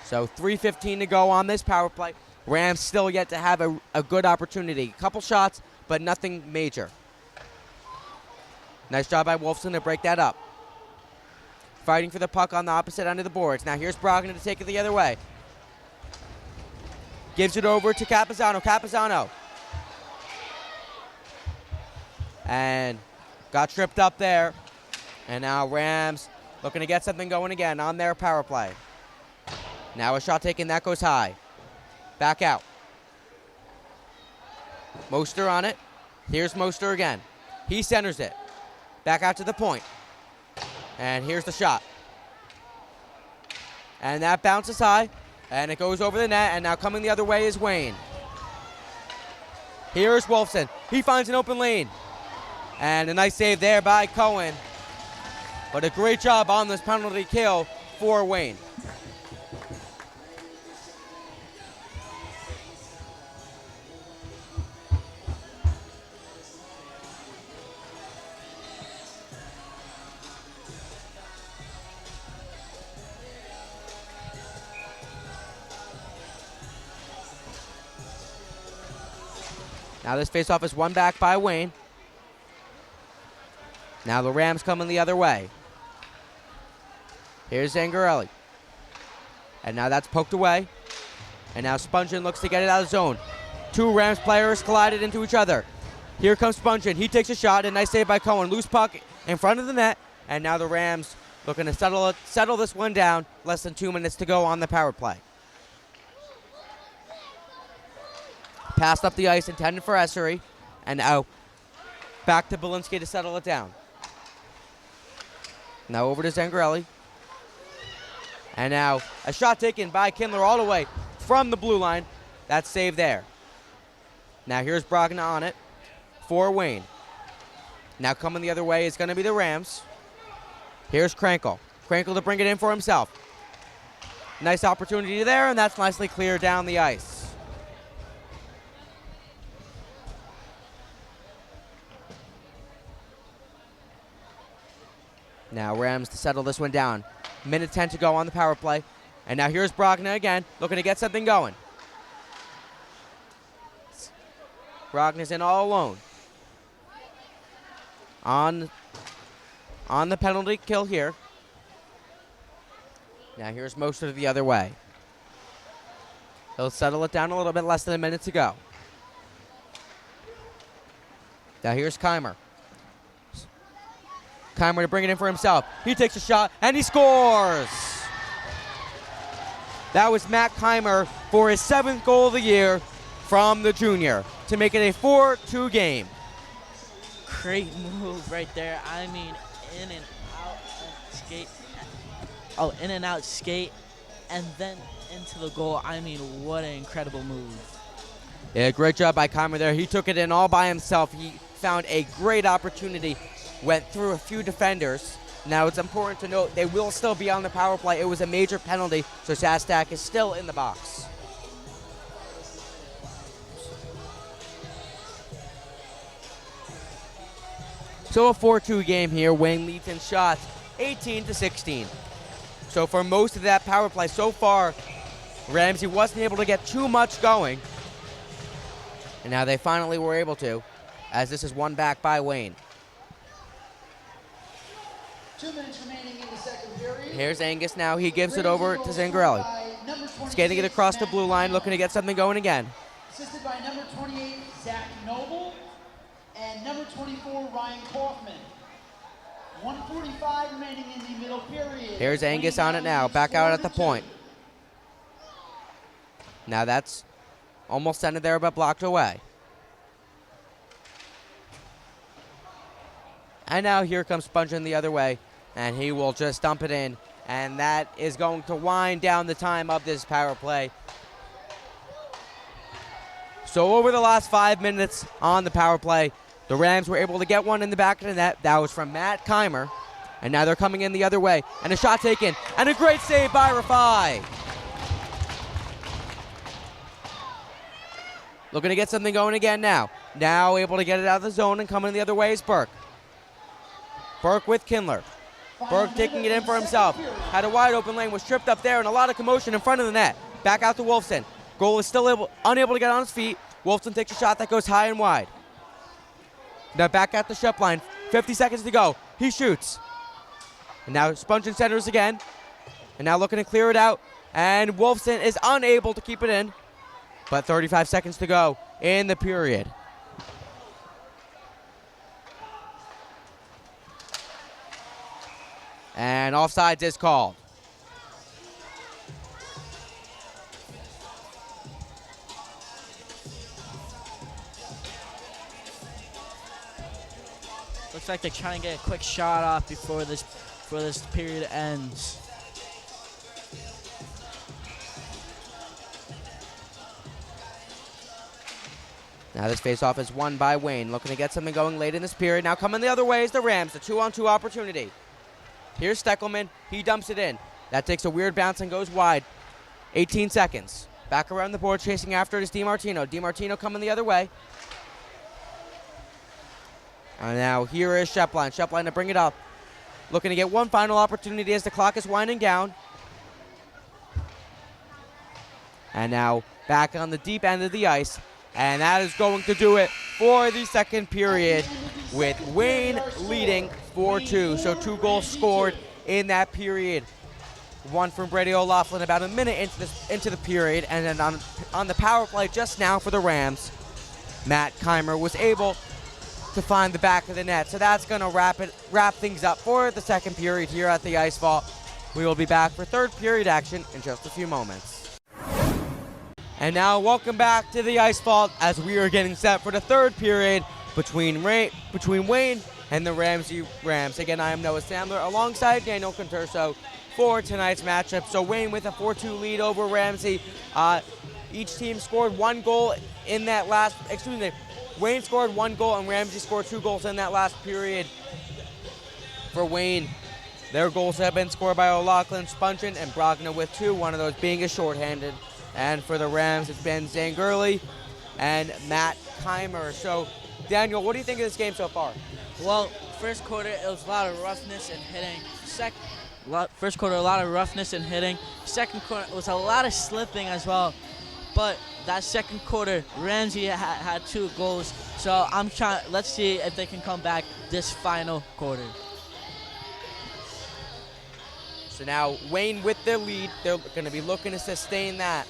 [SPEAKER 2] So 3:15 to go on this power play. Rams still yet to have a good opportunity. A couple shots, but nothing major. Nice job by Wolfson to break that up. Fighting for the puck on the opposite end of the boards. Now here's Brogdon to take it the other way. Gives it over to Capizano. And got tripped up there. And now Rams looking to get something going again on their power play. Now a shot taken, that goes high. Back out. Moster on it. Here's Moster again. He centers it. Back out to the point. And here's the shot. And that bounces high. And it goes over the net. And now coming the other way is Wayne. Here's Wolfson. He finds an open lane. And a nice save there by Cohen. But a great job on this penalty kill for Wayne. Now this faceoff is won back by Wayne. Now the Rams coming the other way. Here's Zangurley. And now that's poked away. And now Spunchin looks to get it out of zone. Two Rams players collided into each other. Here comes Spunchin. He takes a shot. A nice save by Cohen. Loose puck in front of the net. And now the Rams looking to settle this one down. Less than 2 minutes to go on the power play. Passed up the ice, intended for Essery. And now Back to Belinsky to settle it down. Now over to Zangarelli. And now a shot taken by Kindler all the way from the blue line. That's saved there. Now here's Brogna on it for Wayne. Now coming the other way is going to be the Rams. Here's Krankel. Krankel to bring it in for himself. Nice opportunity there, and that's nicely cleared down the ice. Now Rams to settle this one down. Minute 10 to go on the power play. And now here's Brogna again, looking to get something going. Brogna's in all alone. On the penalty kill here. Now here's Mostert the other way. He'll settle it down a little bit, less than a minute to go. Now here's Keimer. Keimer to bring it in for himself. He takes a shot, and he scores! That was Matt Keimer for his 7th goal of the year from the junior to make it a 4-2 game.
[SPEAKER 3] Great move right there. I mean, in and out and skate. Oh, in and out skate, and then into the goal. I mean, what an incredible move.
[SPEAKER 2] Yeah, great job by Keimer there. He took it in all by himself. He found a great opportunity, went through a few defenders. Now, it's important to note they will still be on the power play. It was a major penalty, so Shastak is still in the box. So a 4-2 game here. Wayne leads in shots 18-16. So for most of that power play so far, Ramsey wasn't able to get too much going. And now they finally were able to, as this is won back by Wayne.
[SPEAKER 4] 2 minutes remaining in the second period.
[SPEAKER 2] Here's Angus now. He gives it over to Zangarelli. Skating it across the blue line, looking to get something going again.
[SPEAKER 4] Assisted by number 28, Zach Noble, and number 24, Ryan Kaufman. 1:45 remaining in the middle period.
[SPEAKER 2] Here's Angus on it now, back out at the point. Now that's almost sent it there, but blocked away. And now here comes Spongin the other way, and he will just dump it in. And that is going to wind down the time of this power play. So over the last 5 minutes on the power play, the Rams were able to get one in the back of the net. That was from Matt Keimer. And now they're coming in the other way. And a shot taken. And a great save by Rafai. Looking to get something going again now. Now able to get it out of the zone and coming the other way is Burke. Burke with Kindler. Burke taking it in for himself. Had a wide open lane, was tripped up there, and a lot of commotion in front of the net. Back out to Wolfson. Goal is still unable to get on his feet. Wolfson takes a shot that goes high and wide. Now back at the Shep line. 50 seconds to go. He shoots. And now Spongin centers again. And now looking to clear it out. And Wolfson is unable to keep it in. But 35 seconds to go in the period. And offsides is called.
[SPEAKER 3] Looks like they're trying to get a quick shot off before this period ends.
[SPEAKER 2] Now this faceoff is won by Wayne, looking to get something going late in this period. Now coming the other way is the Rams, the 2-on-2 opportunity. Here's Steckelman, he dumps it in. That takes a weird bounce and goes wide. 18 seconds. Back around the board, chasing after it is DiMartino. DiMartino coming the other way. And now here is Shepline. Shepline to bring it up. Looking to get one final opportunity as the clock is winding down. And now back on the deep end of the ice. And that is going to do it for the second period with Wayne leading 4-2. So 2 goals scored in that period. One from Brady O'Loughlin about a minute into the period. And then on the power play just now for the Rams, Matt Keimer was able to find the back of the net. So that's going to wrap things up for the second period here at the Ice Vault. We will be back for third period action in just a few moments. And now welcome back to the Ice Vault as we are getting set for the third period between Wayne and the Ramsey Rams. Again, I am Noah Sandler alongside Daniel Conturso for tonight's matchup. So Wayne with a 4-2 lead over Ramsey. Each team scored 1 goal in that last, Wayne scored 1 goal and Ramsey scored 2 goals in that last period. For Wayne, their goals have been scored by O'Loughlin, Spunchin, and Brogna with 2, one of those being a shorthanded. And for the Rams, it's been Zangurley and Matt Keimer. So, Daniel, what do you think of this game so far?
[SPEAKER 3] Well, first quarter, it was a lot of roughness and hitting. First quarter, a lot of roughness and hitting. Second quarter, it was a lot of slipping as well. But that second quarter, Ramsey had 2 goals. So let's see if they can come back this final quarter.
[SPEAKER 2] So now Wayne with their lead, they're going to be looking to sustain that.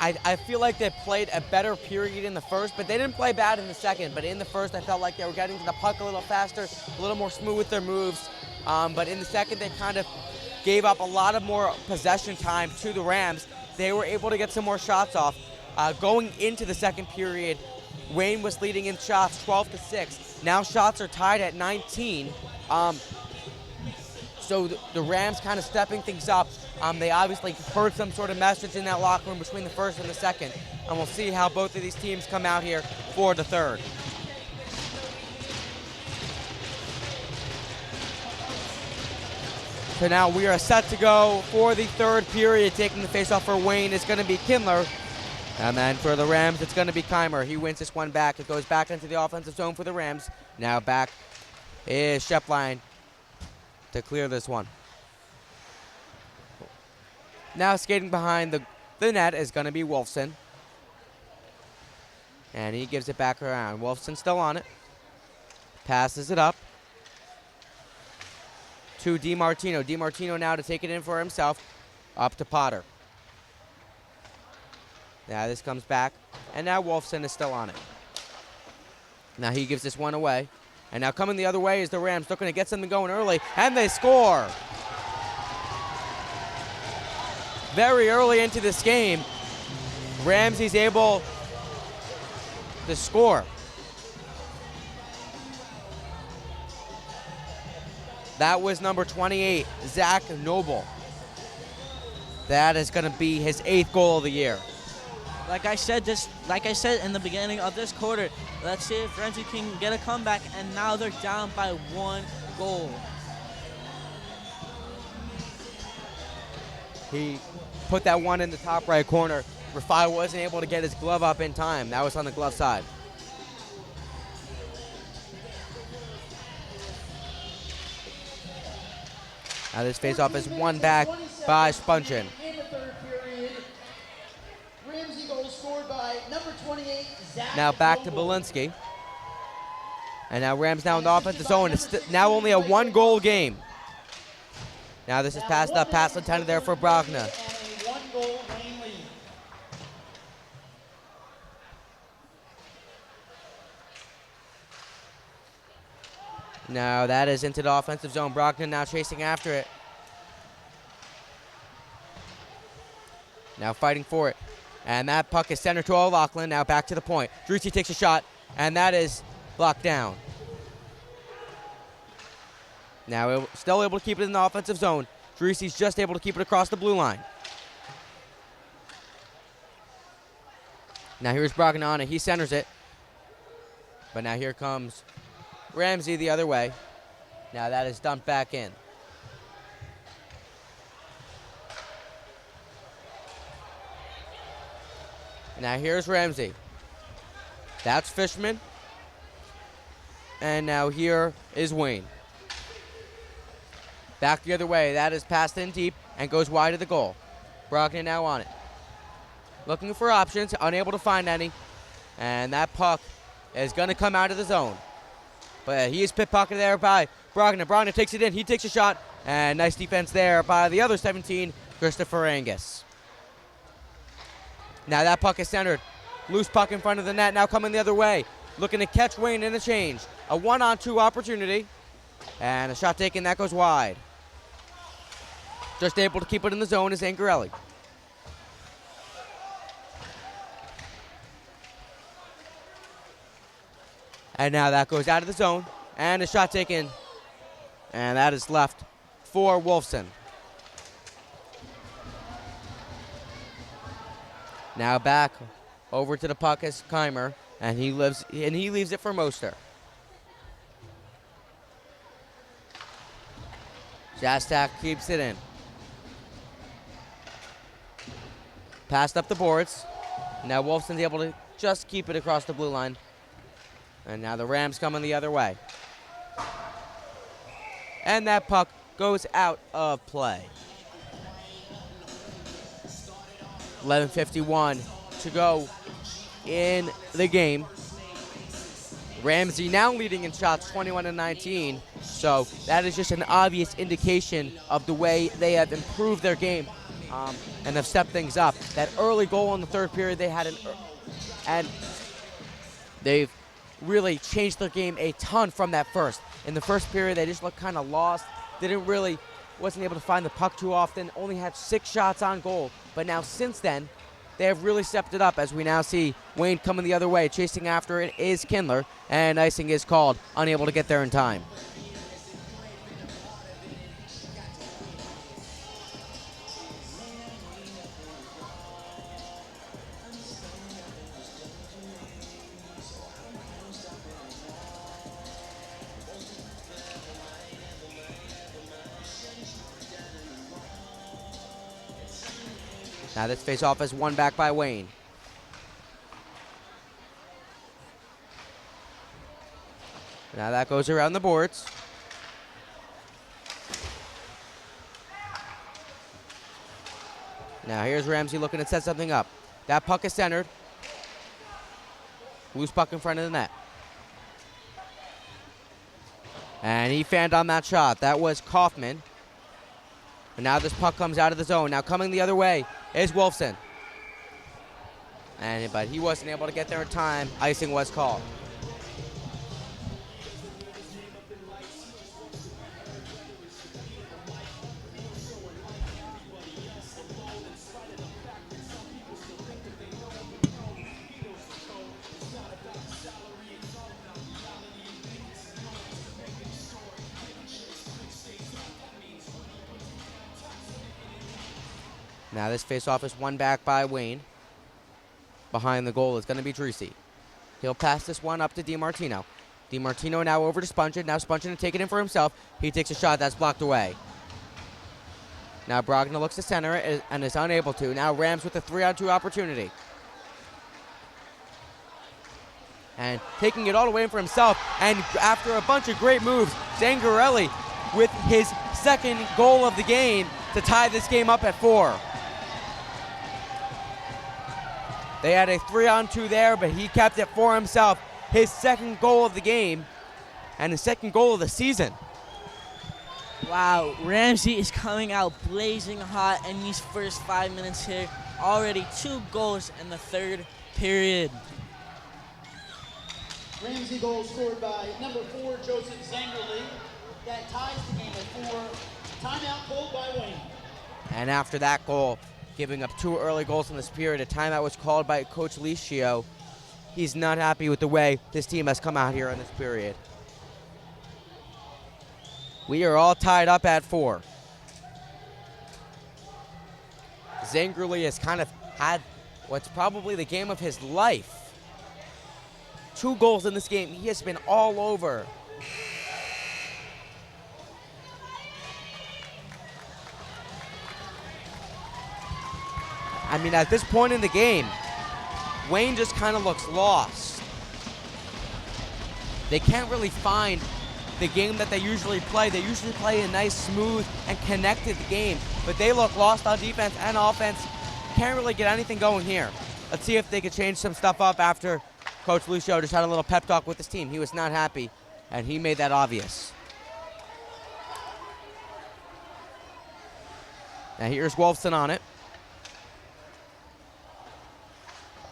[SPEAKER 2] I feel like they played a better period in the first, but they didn't play bad in the second. But in the first, I felt like they were getting to the puck a little faster, a little more smooth with their moves. But in the second, they kind of gave up a lot of more possession time to the Rams. They were able to get some more shots off. Going into the second period, Wayne was leading in shots 12-6. Now shots are tied at 19. So the Rams kind of stepping things up. They obviously heard some sort of message in that locker room between the first and the second. And we'll see how both of these teams come out here for the third. So now we are set to go for the third period. Taking the faceoff for Wayne is going to be Kindler. And then for the Rams, it's going to be Keimer. He wins this one back. It goes back into the offensive zone for the Rams. Now back is Shepline to clear this one. Now skating behind the net is going to be Wolfson. And he gives it back around. Wolfson still on it. Passes it up to DiMartino. DiMartino now to take it in for himself. Up to Potter. Now this comes back. And now Wolfson is still on it. Now he gives this one away. And now coming the other way is the Rams looking to get something going early. And they score. Very early into this game, Ramsey's able to score. That was number 28, Zach Noble. That is going to be his 8th goal of the year.
[SPEAKER 3] Like I said in the beginning of this quarter, let's see if Ramsey can get a comeback, and now they're down by 1 goal.
[SPEAKER 2] He put that one in the top right corner. Rafai wasn't able to get his glove up in time. That was on the glove side. Now this faceoff is won back by Spunchin.
[SPEAKER 4] In the third period, Ramsey goal scored by number 28, Zach
[SPEAKER 2] Now back to
[SPEAKER 4] Noble.
[SPEAKER 2] Belinsky. And now Rams now in the offensive zone. It's now only a 1-goal game. Now this is passed up, pass intended there for Brogna.
[SPEAKER 4] And a 1-goal Wayne lead.
[SPEAKER 2] Now that is into the offensive zone. Brogna now chasing after it. Now fighting for it. And that puck is centered to O'Loughlin. Now back to the point. Drucey takes a shot, and that is blocked down. Now still able to keep it in the offensive zone. Drucey's just able to keep it across the blue line. Now here's Brogna on it. He centers it. But now here comes Ramsey the other way. Now that is dumped back in. Now here's Ramsey. That's Fishman. And now here is Wayne. Back the other way. That is passed in deep and goes wide of the goal. Brogna now on it. Looking for options, unable to find any. And that puck is going to come out of the zone. But he is pit-pocketed there by Brogna. Brogna takes it in. He takes a shot. And nice defense there by the other 17, Christopher Angus. Now that puck is centered. Loose puck in front of the net. Now coming the other way. Looking to catch Wayne in the change. A 1-on-2 opportunity. And a shot taken. That goes wide. Just able to keep it in the zone is Angarelli. And now that goes out of the zone. And a shot taken. And that is left for Wolfson. Now back over to the puck is Keimer. And he leaves it for Moster. Jastak keeps it in. Passed up the boards. Now Wolfson's able to just keep it across the blue line. And now the Rams coming the other way. And that puck goes out of play. 11:51 to go in the game. Ramsey now leading in shots 21-19. So that is just an obvious indication of the way they have improved their game and have stepped things up. That early goal in the third period they had and they've really changed their game a ton from that first. In the first period, they just looked kind of lost. Wasn't able to find the puck too often, only had 6 shots on goal. But now since then, they have really stepped it up as we now see Wayne coming the other way. Chasing after it is Kindler, and icing is called, unable to get there in time. Now this face-off is won back by Wayne. Now that goes around the boards. Now here's Ramsey looking to set something up. That puck is centered. Loose puck in front of the net. And he fanned on that shot. That was Kaufman. And now this puck comes out of the zone. Now coming the other way is Wolfson. But he wasn't able to get there in time. Icing was called. Now this face-off is won back by Wayne. Behind the goal is going to be Dreesy. He'll pass this one up to DiMartino. DiMartino now over to Spongin. Now Spongin to take it in for himself. He takes a shot that's blocked away. Now Brogna looks to center it and is unable to. Now Rams with a 3-on-2 opportunity. And taking it all away for himself. And after a bunch of great moves, Zangarelli with his second goal of the game to tie this game up at 4. They had a 3-on-2 there, but he kept it for himself. His second goal of the game and his second goal of the season.
[SPEAKER 3] Wow, Ramsey is coming out blazing hot in these first 5 minutes here. Already 2 goals in the third period.
[SPEAKER 4] Ramsey goal scored by number 4, Joseph Zangerli. That ties the game at 4. Timeout called by Wayne.
[SPEAKER 2] And after that goal, giving up 2 early goals in this period, a timeout was called by Coach Licio. He's not happy with the way this team has come out here in this period. We are all tied up at 4. Zangerli has kind of had what's probably the game of his life. 2 goals in this game. He has been all over. I mean, at this point in the game, Wayne just kind of looks lost. They can't really find the game that they usually play. They usually play a nice, smooth, and connected game, but they look lost on defense and offense. Can't really get anything going here. Let's see if they can change some stuff up after Coach Lucio just had a little pep talk with his team. He was not happy, and he made that obvious. Now here's Wolfson on it.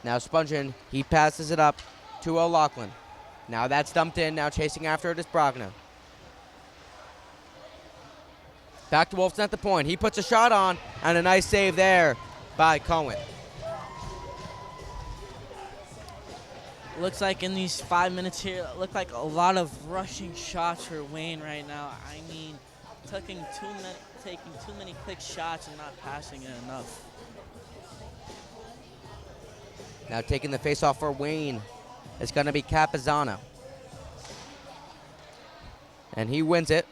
[SPEAKER 2] Now Spongin, he passes it up to O'Loughlin. Now that's dumped in. Now chasing after it is Brogna. Back to Wolfson at the point. He puts a shot on, and a nice save there by Cohen.
[SPEAKER 3] Looks like in these 5 minutes here, look like a lot of rushing shots for Wayne right now. I mean, taking too many quick shots and not passing it enough.
[SPEAKER 2] Now taking the face-off for Wayne is going to be Capizano. And he wins it.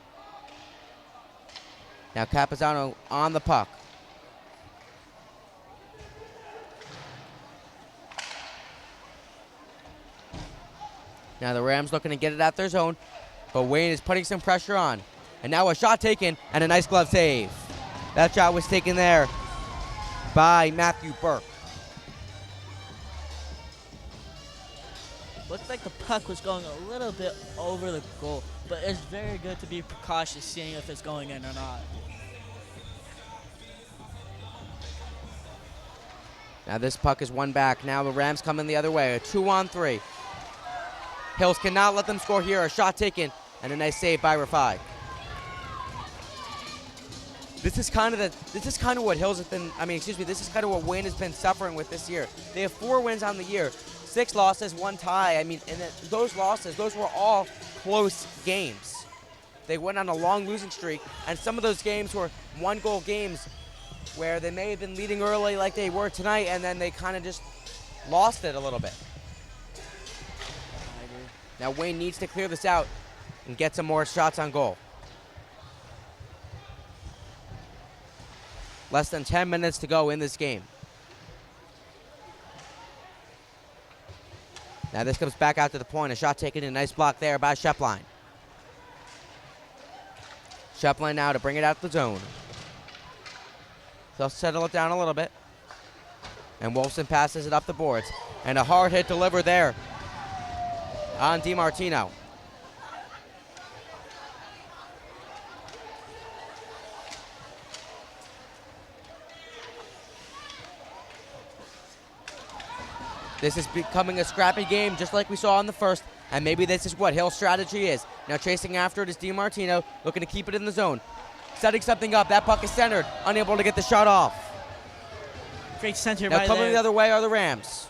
[SPEAKER 2] Now Capizano on the puck. Now the Rams looking to get it out their zone, but Wayne is putting some pressure on. And now a shot taken and a nice glove save. That shot was taken there by Matthew Burke.
[SPEAKER 3] Looked like the puck was going a little bit over the goal, but it's very good to be precautious seeing if it's going in or not.
[SPEAKER 2] Now this puck is won back. Now the Rams coming the other way. A 2-on-3. Hills cannot let them score here. A shot taken and a nice save by Rafai. This is kind of what Hills has been. This is kind of what Wayne has been suffering with this year. They have 4 wins on the year, 6 losses, 1 tie. Those losses, those were all close games. They went on a long losing streak, and some of those games were 1-goal games where they may have been leading early like they were tonight, and then they kind of just lost it a little bit. Now Wayne needs to clear this out and get some more shots on goal. Less than 10 minutes to go in this game. Now this comes back out to the point. A shot taken, a nice block there by Shepline. Shepline now to bring it out the zone. They'll settle it down a little bit. And Wolfson passes it up the boards. And a hard hit delivered there on DiMartino. This is becoming a scrappy game just like we saw in the first, and maybe this is what Hill's strategy is. Now chasing after it is DiMartino, looking to keep it in the zone. Setting something up, that puck is centered, unable to get the shot off.
[SPEAKER 3] Great center
[SPEAKER 2] now
[SPEAKER 3] by
[SPEAKER 2] coming
[SPEAKER 3] there.
[SPEAKER 2] the other way are the Rams.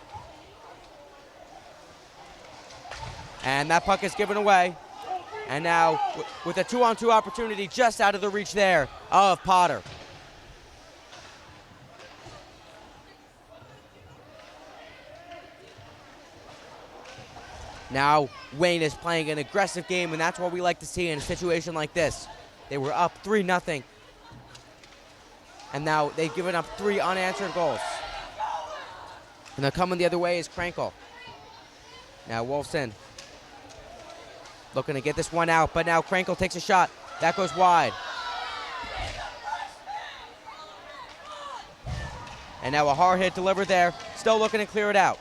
[SPEAKER 2] And that puck is given away. And now with a 2-on-2 opportunity just out of the reach there of Potter. Now Wayne is playing an aggressive game, and that's what we like to see in a situation like this. They were up 3-0. And now they've given up 3 unanswered goals. And they're coming the other way is Krankel. Now Wolfson looking to get this one out, but now Krankel takes a shot. That goes wide. And now a hard hit delivered there. Still looking to clear it out.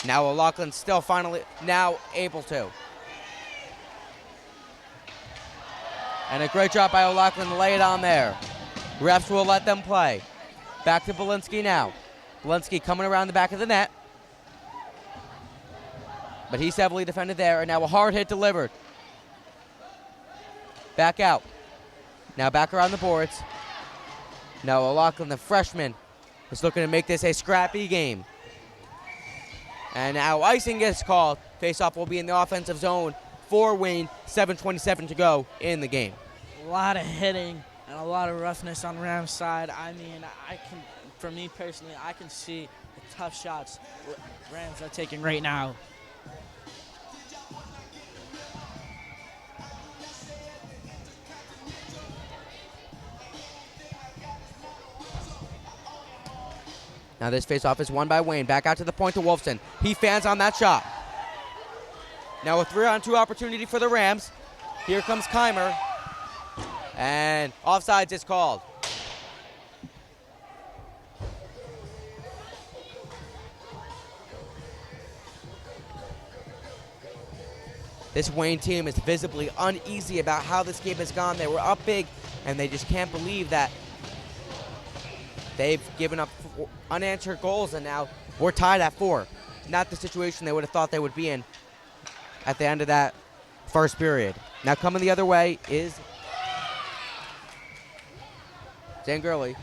[SPEAKER 2] Now O'Loughlin still finally now able to. And a great job by O'Loughlin to lay it on there. Refs will let them play. Back to Belinsky now. Belinsky coming around the back of the net. But he's heavily defended there, and now a hard hit delivered. Back out. Now back around the boards. Now O'Loughlin, the freshman, is looking to make this a scrappy game. And now icing gets called. Face-off will be in the offensive zone for Wayne. 7:27 to go in the game.
[SPEAKER 3] A lot of hitting and a lot of roughness on Rams' side. For me personally, I can see the tough shots Rams are taking right now.
[SPEAKER 2] Now this face-off is won by Wayne. Back out to the point to Wolfson. He fans on that shot. Now a 3-on-2 opportunity for the Rams. Here comes Keimer. And offsides is called. This Wayne team is visibly uneasy about how this game has gone. They were up big, and they just can't believe that they've given up unanswered goals, and now we're tied at 4. Not the situation they would have thought they would be in at the end of that first period. Now coming the other way is Zangurli,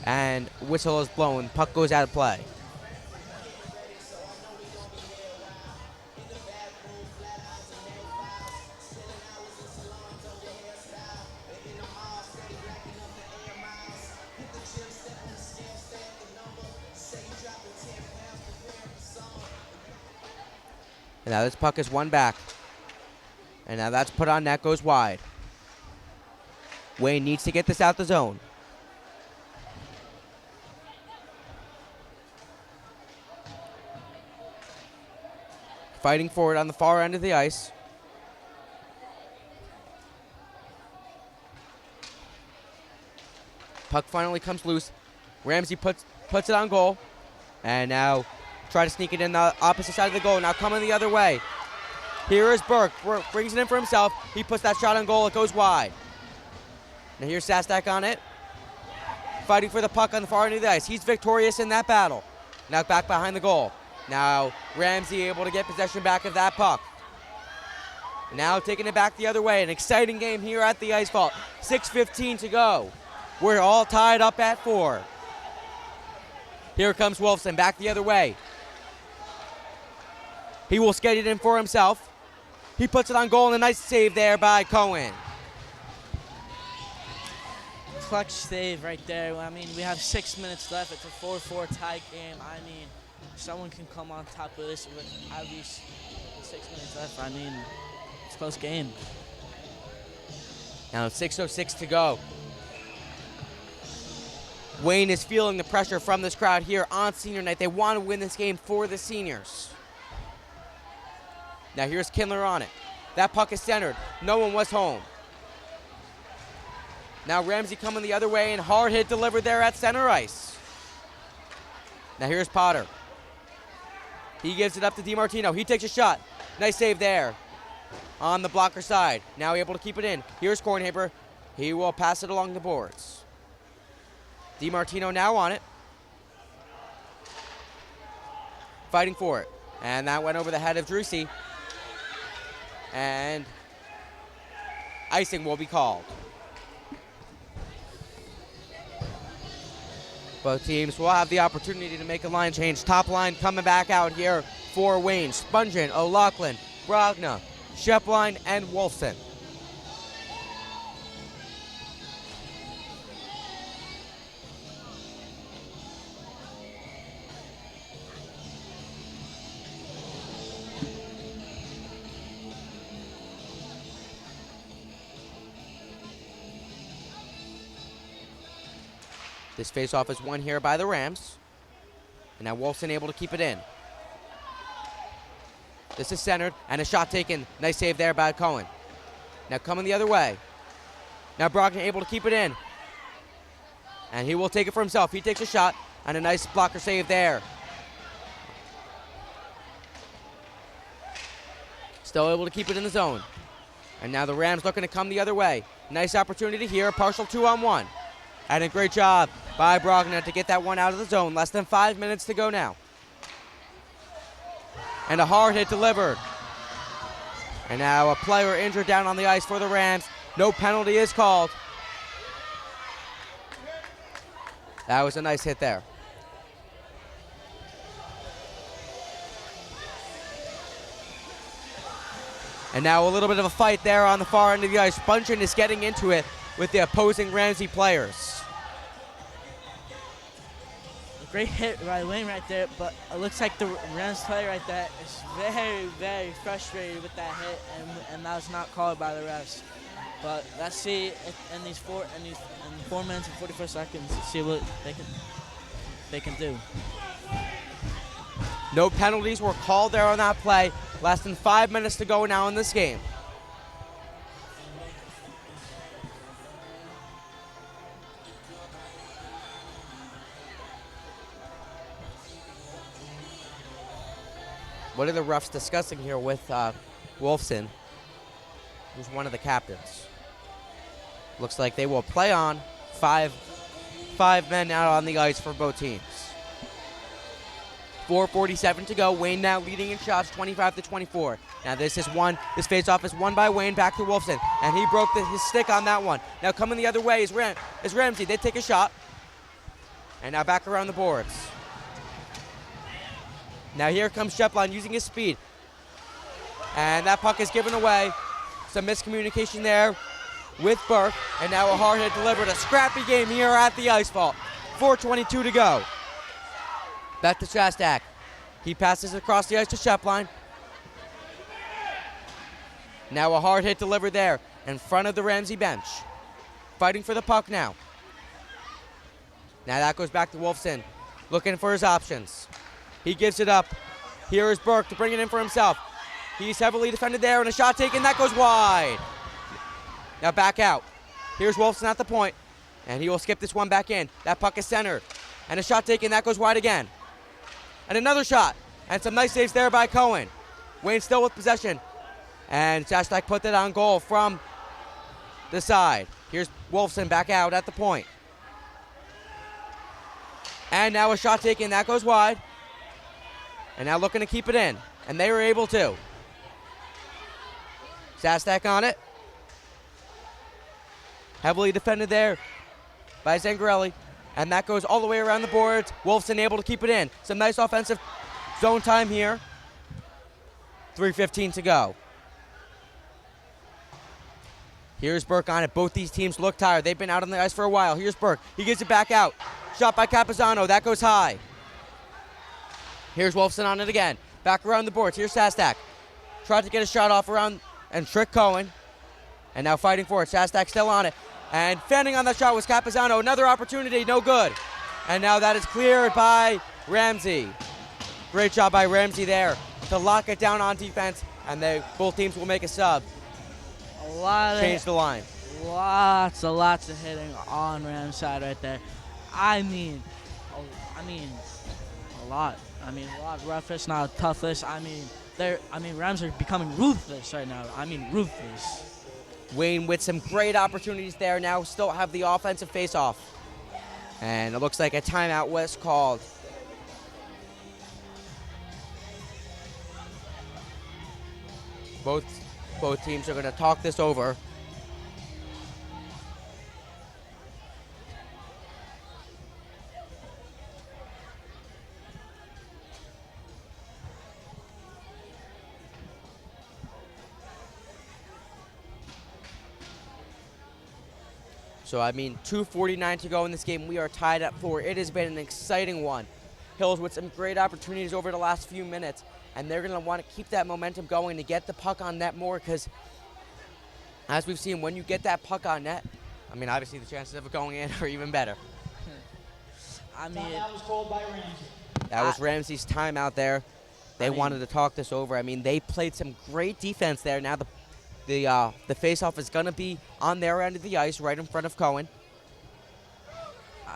[SPEAKER 2] and whistle is blown. Puck goes out of play. And now this puck is won back. And now that's put on net, goes wide. Wayne needs to get this out the zone. Fighting for it on the far end of the ice. Puck finally comes loose. Ramsey puts it on goal. And now try to sneak it in the opposite side of the goal. Now coming the other way. Here is Burke. Burke brings it in for himself. He puts that shot on goal. It goes wide. Now here's Sastak on it. Fighting for the puck on the far end of the ice. He's victorious in that battle. Now back behind the goal. Now Ramsey able to get possession back of that puck. Now taking it back the other way. An exciting game here at the Ice Vault. 6:15 to go. We're all tied up at 4. Here comes Wolfson back the other way. He will skate it in for himself. He puts it on goal, and a nice save there by Cohen.
[SPEAKER 3] Clutch save right there. I mean, we have 6 minutes left. It's a 4-4 tie game. I mean, someone can come on top of this with at least 6 minutes left. I mean, it's a close game.
[SPEAKER 2] Now 6:06 to go. Wayne is feeling the pressure from this crowd here on senior night. They want to win this game for the seniors. Now here's Kindler on it. That puck is centered. No one was home. Now Ramsey coming the other way, and hard hit delivered there at center ice. Now here's Potter. He gives it up to DiMartino. He takes a shot. Nice save there on the blocker side. Now able to keep it in. Here's Kornhaber. He will pass it along the boards. DiMartino now on it. Fighting for it. And that went over the head of Drusi. And icing will be called. Both teams will have the opportunity to make a line change. Top line coming back out here for Wayne. Spungen, O'Loughlin, Brogna, Shepline, and Wolfson. This faceoff is won here by the Rams. And now Wolfson able to keep it in. This is centered, and a shot taken. Nice save there by Cohen. Now coming the other way. Now Brogna able to keep it in. And he will take it for himself. He takes a shot, and a nice blocker save there. Still able to keep it in the zone. And now the Rams looking to come the other way. Nice opportunity here, a partial 2-on-1. And a great job by Brogna to get that one out of the zone. Less than 5 minutes to go now. And a hard hit delivered. And now a player injured down on the ice for the Rams. No penalty is called. That was a nice hit there. And now a little bit of a fight there on the far end of the ice. Spungen is getting into it with the opposing Ramsey players.
[SPEAKER 3] Great hit by Wayne right there, but it looks like the Rams player right there is very, very frustrated with that hit, and that was not called by the refs. But let's see in these 4 minutes and 44 seconds, see what they can do.
[SPEAKER 2] No penalties were called there on that play. Less than 5 minutes to go now in this game. What are the refs discussing here with Wolfson, who's one of the captains? Looks like they will play on. Five men out on the ice for both teams. 4:47 to go. Wayne now leading in shots, 25-24. Now this faceoff is won by Wayne, back to Wolfson, and he broke his stick on that one. Now coming the other way is Ramsey. They take a shot, and now back around the boards. Now here comes Shepline using his speed. And that puck is given away. Some miscommunication there with Burke. And now a hard hit delivered. A scrappy game here at the Ice Vault. 4:22 to go. Back to Shastak. He passes across the ice to Shepline. Now a hard hit delivered there in front of the Ramsey bench. Fighting for the puck now. Now that goes back to Wolfson, looking for his options. He gives it up. Here is Burke to bring it in for himself. He's heavily defended there, and a shot taken. That goes wide. Now back out. Here's Wolfson at the point, and he will skip this one back in. That puck is centered, and a shot taken. That goes wide again. And another shot, and some nice saves there by Cohen. Wayne still with possession, and Shastak put that on goal from the side. Here's Wolfson back out at the point. And now a shot taken. That goes wide. And now looking to keep it in, and they were able to. Shastak on it. Heavily defended there by Zangarelli. And that goes all the way around the boards. Wolfson able to keep it in. Some nice offensive zone time here. 3:15 to go. Here's Burke on it. Both these teams look tired. They've been out on the ice for a while. Here's Burke. He gives it back out. Shot by Capizano. That goes high. Here's Wolfson on it again. Back around the boards. Here's Shastak. Tried to get a shot off around and trick Cohen. And now fighting for it. Shastak still on it. And fending on that shot was Capizano. Another opportunity. No good. And now that is cleared by Ramsey. Great job by Ramsey there to lock it down on defense. And both teams will make a sub. Change the line.
[SPEAKER 3] Lots of hitting on Rams' side right there. I mean, a lot. I mean, a lot roughest, not toughest. Rams are becoming ruthless right now. Ruthless.
[SPEAKER 2] Wayne with some great opportunities there. Now still have the offensive face-off. And it looks like a timeout was called. Both teams are going to talk this over. So, 2:49 to go in this game. We are tied at 4. It has been an exciting one. Hills with some great opportunities over the last few minutes. And they're going to want to keep that momentum going to get the puck on net more because, as we've seen, when you get that puck on net, obviously the chances of it going in are even better.
[SPEAKER 4] That was called by Ramsey.
[SPEAKER 2] That was Ramsey's timeout there. They wanted to talk this over. They played some great defense there. Now the face-off is going to be on their end of the ice right in front of Cohen.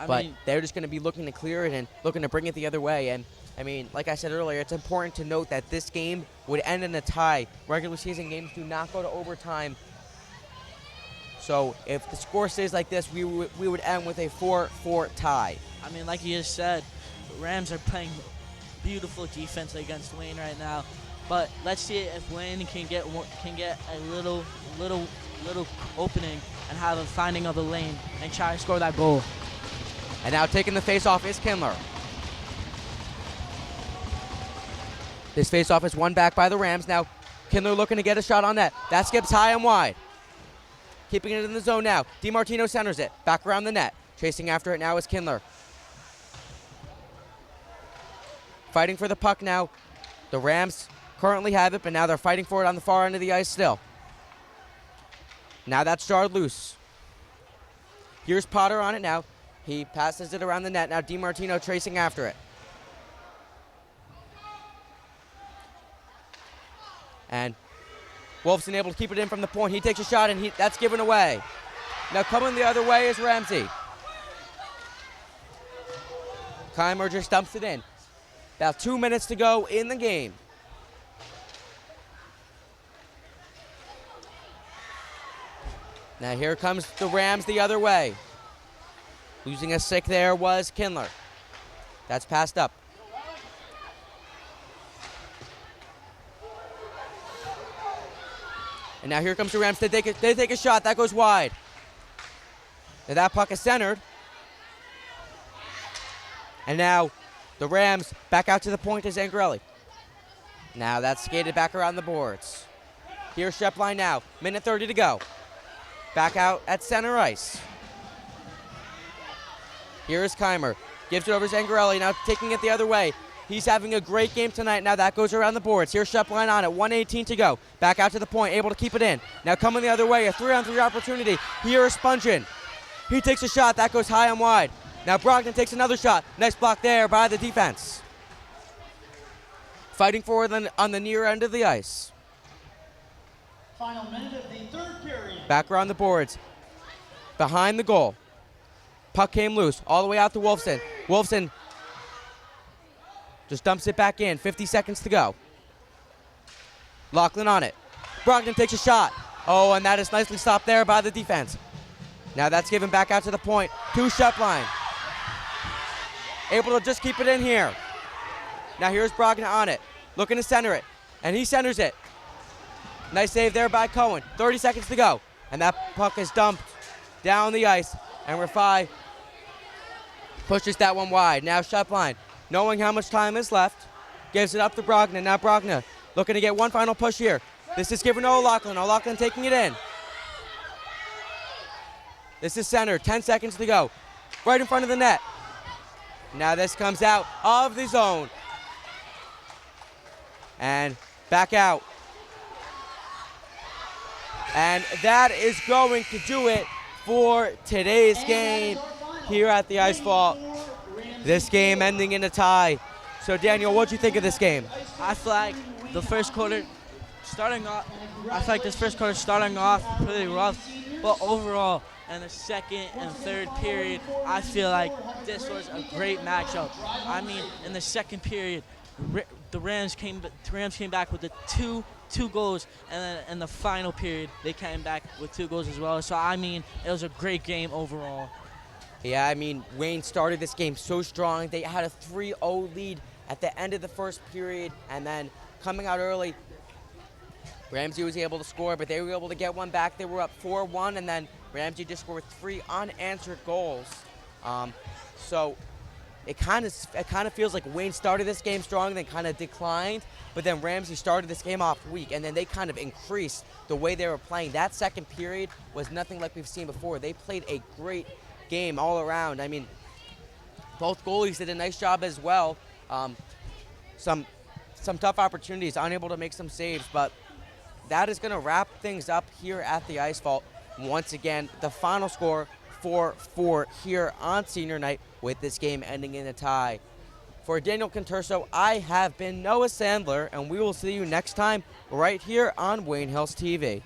[SPEAKER 2] But they're just going to be looking to clear it and looking to bring it the other way. And, like I said earlier, it's important to note that this game would end in a tie. Regular season games do not go to overtime. So if the score stays like this, we would end with a 4-4 tie.
[SPEAKER 3] Like you just said, Rams are playing beautiful defense against Wayne right now. But let's see if Wayne can get a little opening and have a finding of the lane and try to score that goal.
[SPEAKER 2] And now taking the face-off is Kindler. This face-off is won back by the Rams. Now Kindler looking to get a shot on net. That skips high and wide. Keeping it in the zone now. DiMartino centers it. Back around the net. Chasing after it now is Kindler. Fighting for the puck now. The Rams currently have it, but now they're fighting for it on the far end of the ice still. Now that's jarred loose. Here's Potter on it now. He passes it around the net. Now DiMartino tracing after it. And Wolfson able to keep it in from the point. He takes a shot, and that's given away. Now coming the other way is Ramsey. Keimer just dumps it in. About 2 minutes to go in the game. Now here comes the Rams the other way. Losing a stick there was Kindler. That's passed up. And now here comes the Rams. They take a shot. That goes wide. Now that puck is centered. And now the Rams back out to the point to Zangarelli. Now that's skated back around the boards. Here's Shepline now. Minute 30 to go. Back out at center ice. Here is Keimer. Gives it over to Zangarelli. Now taking it the other way. He's having a great game tonight. Now that goes around the boards. Here's Shepline on it. 1:18 to go. Back out to the point, able to keep it in. Now coming the other way, a 3-on-3 opportunity. Here is Spongin. He takes a shot. That goes high and wide. Now Brogdon takes another shot. Nice block there by the defense. Fighting forward on the near end of the ice.
[SPEAKER 4] Final minute of the third period.
[SPEAKER 2] Back around the boards. Behind the goal. Puck came loose all the way out to Wolfson. Wolfson just dumps it back in. 50 seconds to go. Lachlan on it. Brogdon takes a shot. Oh, and that is nicely stopped there by the defense. Now that's given back out to the point. To Shepline. Able to just keep it in here. Now here's Brogdon on it. Looking to center it. And he centers it. Nice save there by Cohen. 30 seconds to go. And that puck is dumped down the ice. And Rafai pushes that one wide. Now Shepline, knowing how much time is left, gives it up to Brogdon. Now Brogdon looking to get one final push here. This is given to O'Loughlin. O'Loughlin taking it in. This is center. 10 seconds to go. Right in front of the net. Now this comes out of the zone. And back out. And that is going to do it for today's game here at the Ice Vault. This game ending in a tie. So Daniel, what'd you think of this game?
[SPEAKER 3] I feel like the first quarter starting off, pretty rough, but overall in the second and third period, I feel like this was a great matchup. I mean, in the second period, the Rams came back with the two goals, and then in the final period, they came back with 2 goals as well. So, I mean, it was a great game overall.
[SPEAKER 2] Yeah, I mean, Wayne started this game so strong. They had a 3-0 lead at the end of the first period, and then coming out early, Ramsey was able to score, but they were able to get one back. They were up 4-1, and then Ramsey just scored 3 unanswered goals. So it kind of feels like Wayne started this game strong, then kind of declined, but then Ramsey started this game off weak, and then they kind of increased the way they were playing. That second period was nothing like we've seen before. They played a great game all around. I mean, both goalies did a nice job as well. Some tough opportunities, unable to make some saves, but that is going to wrap things up here at the Ice Vault. Once again, the final score 4-4 here on senior night, with this game ending in a tie. For Daniel Conturso, I have been Noah Sandler, and we will see you next time right here on Wayne Hills TV.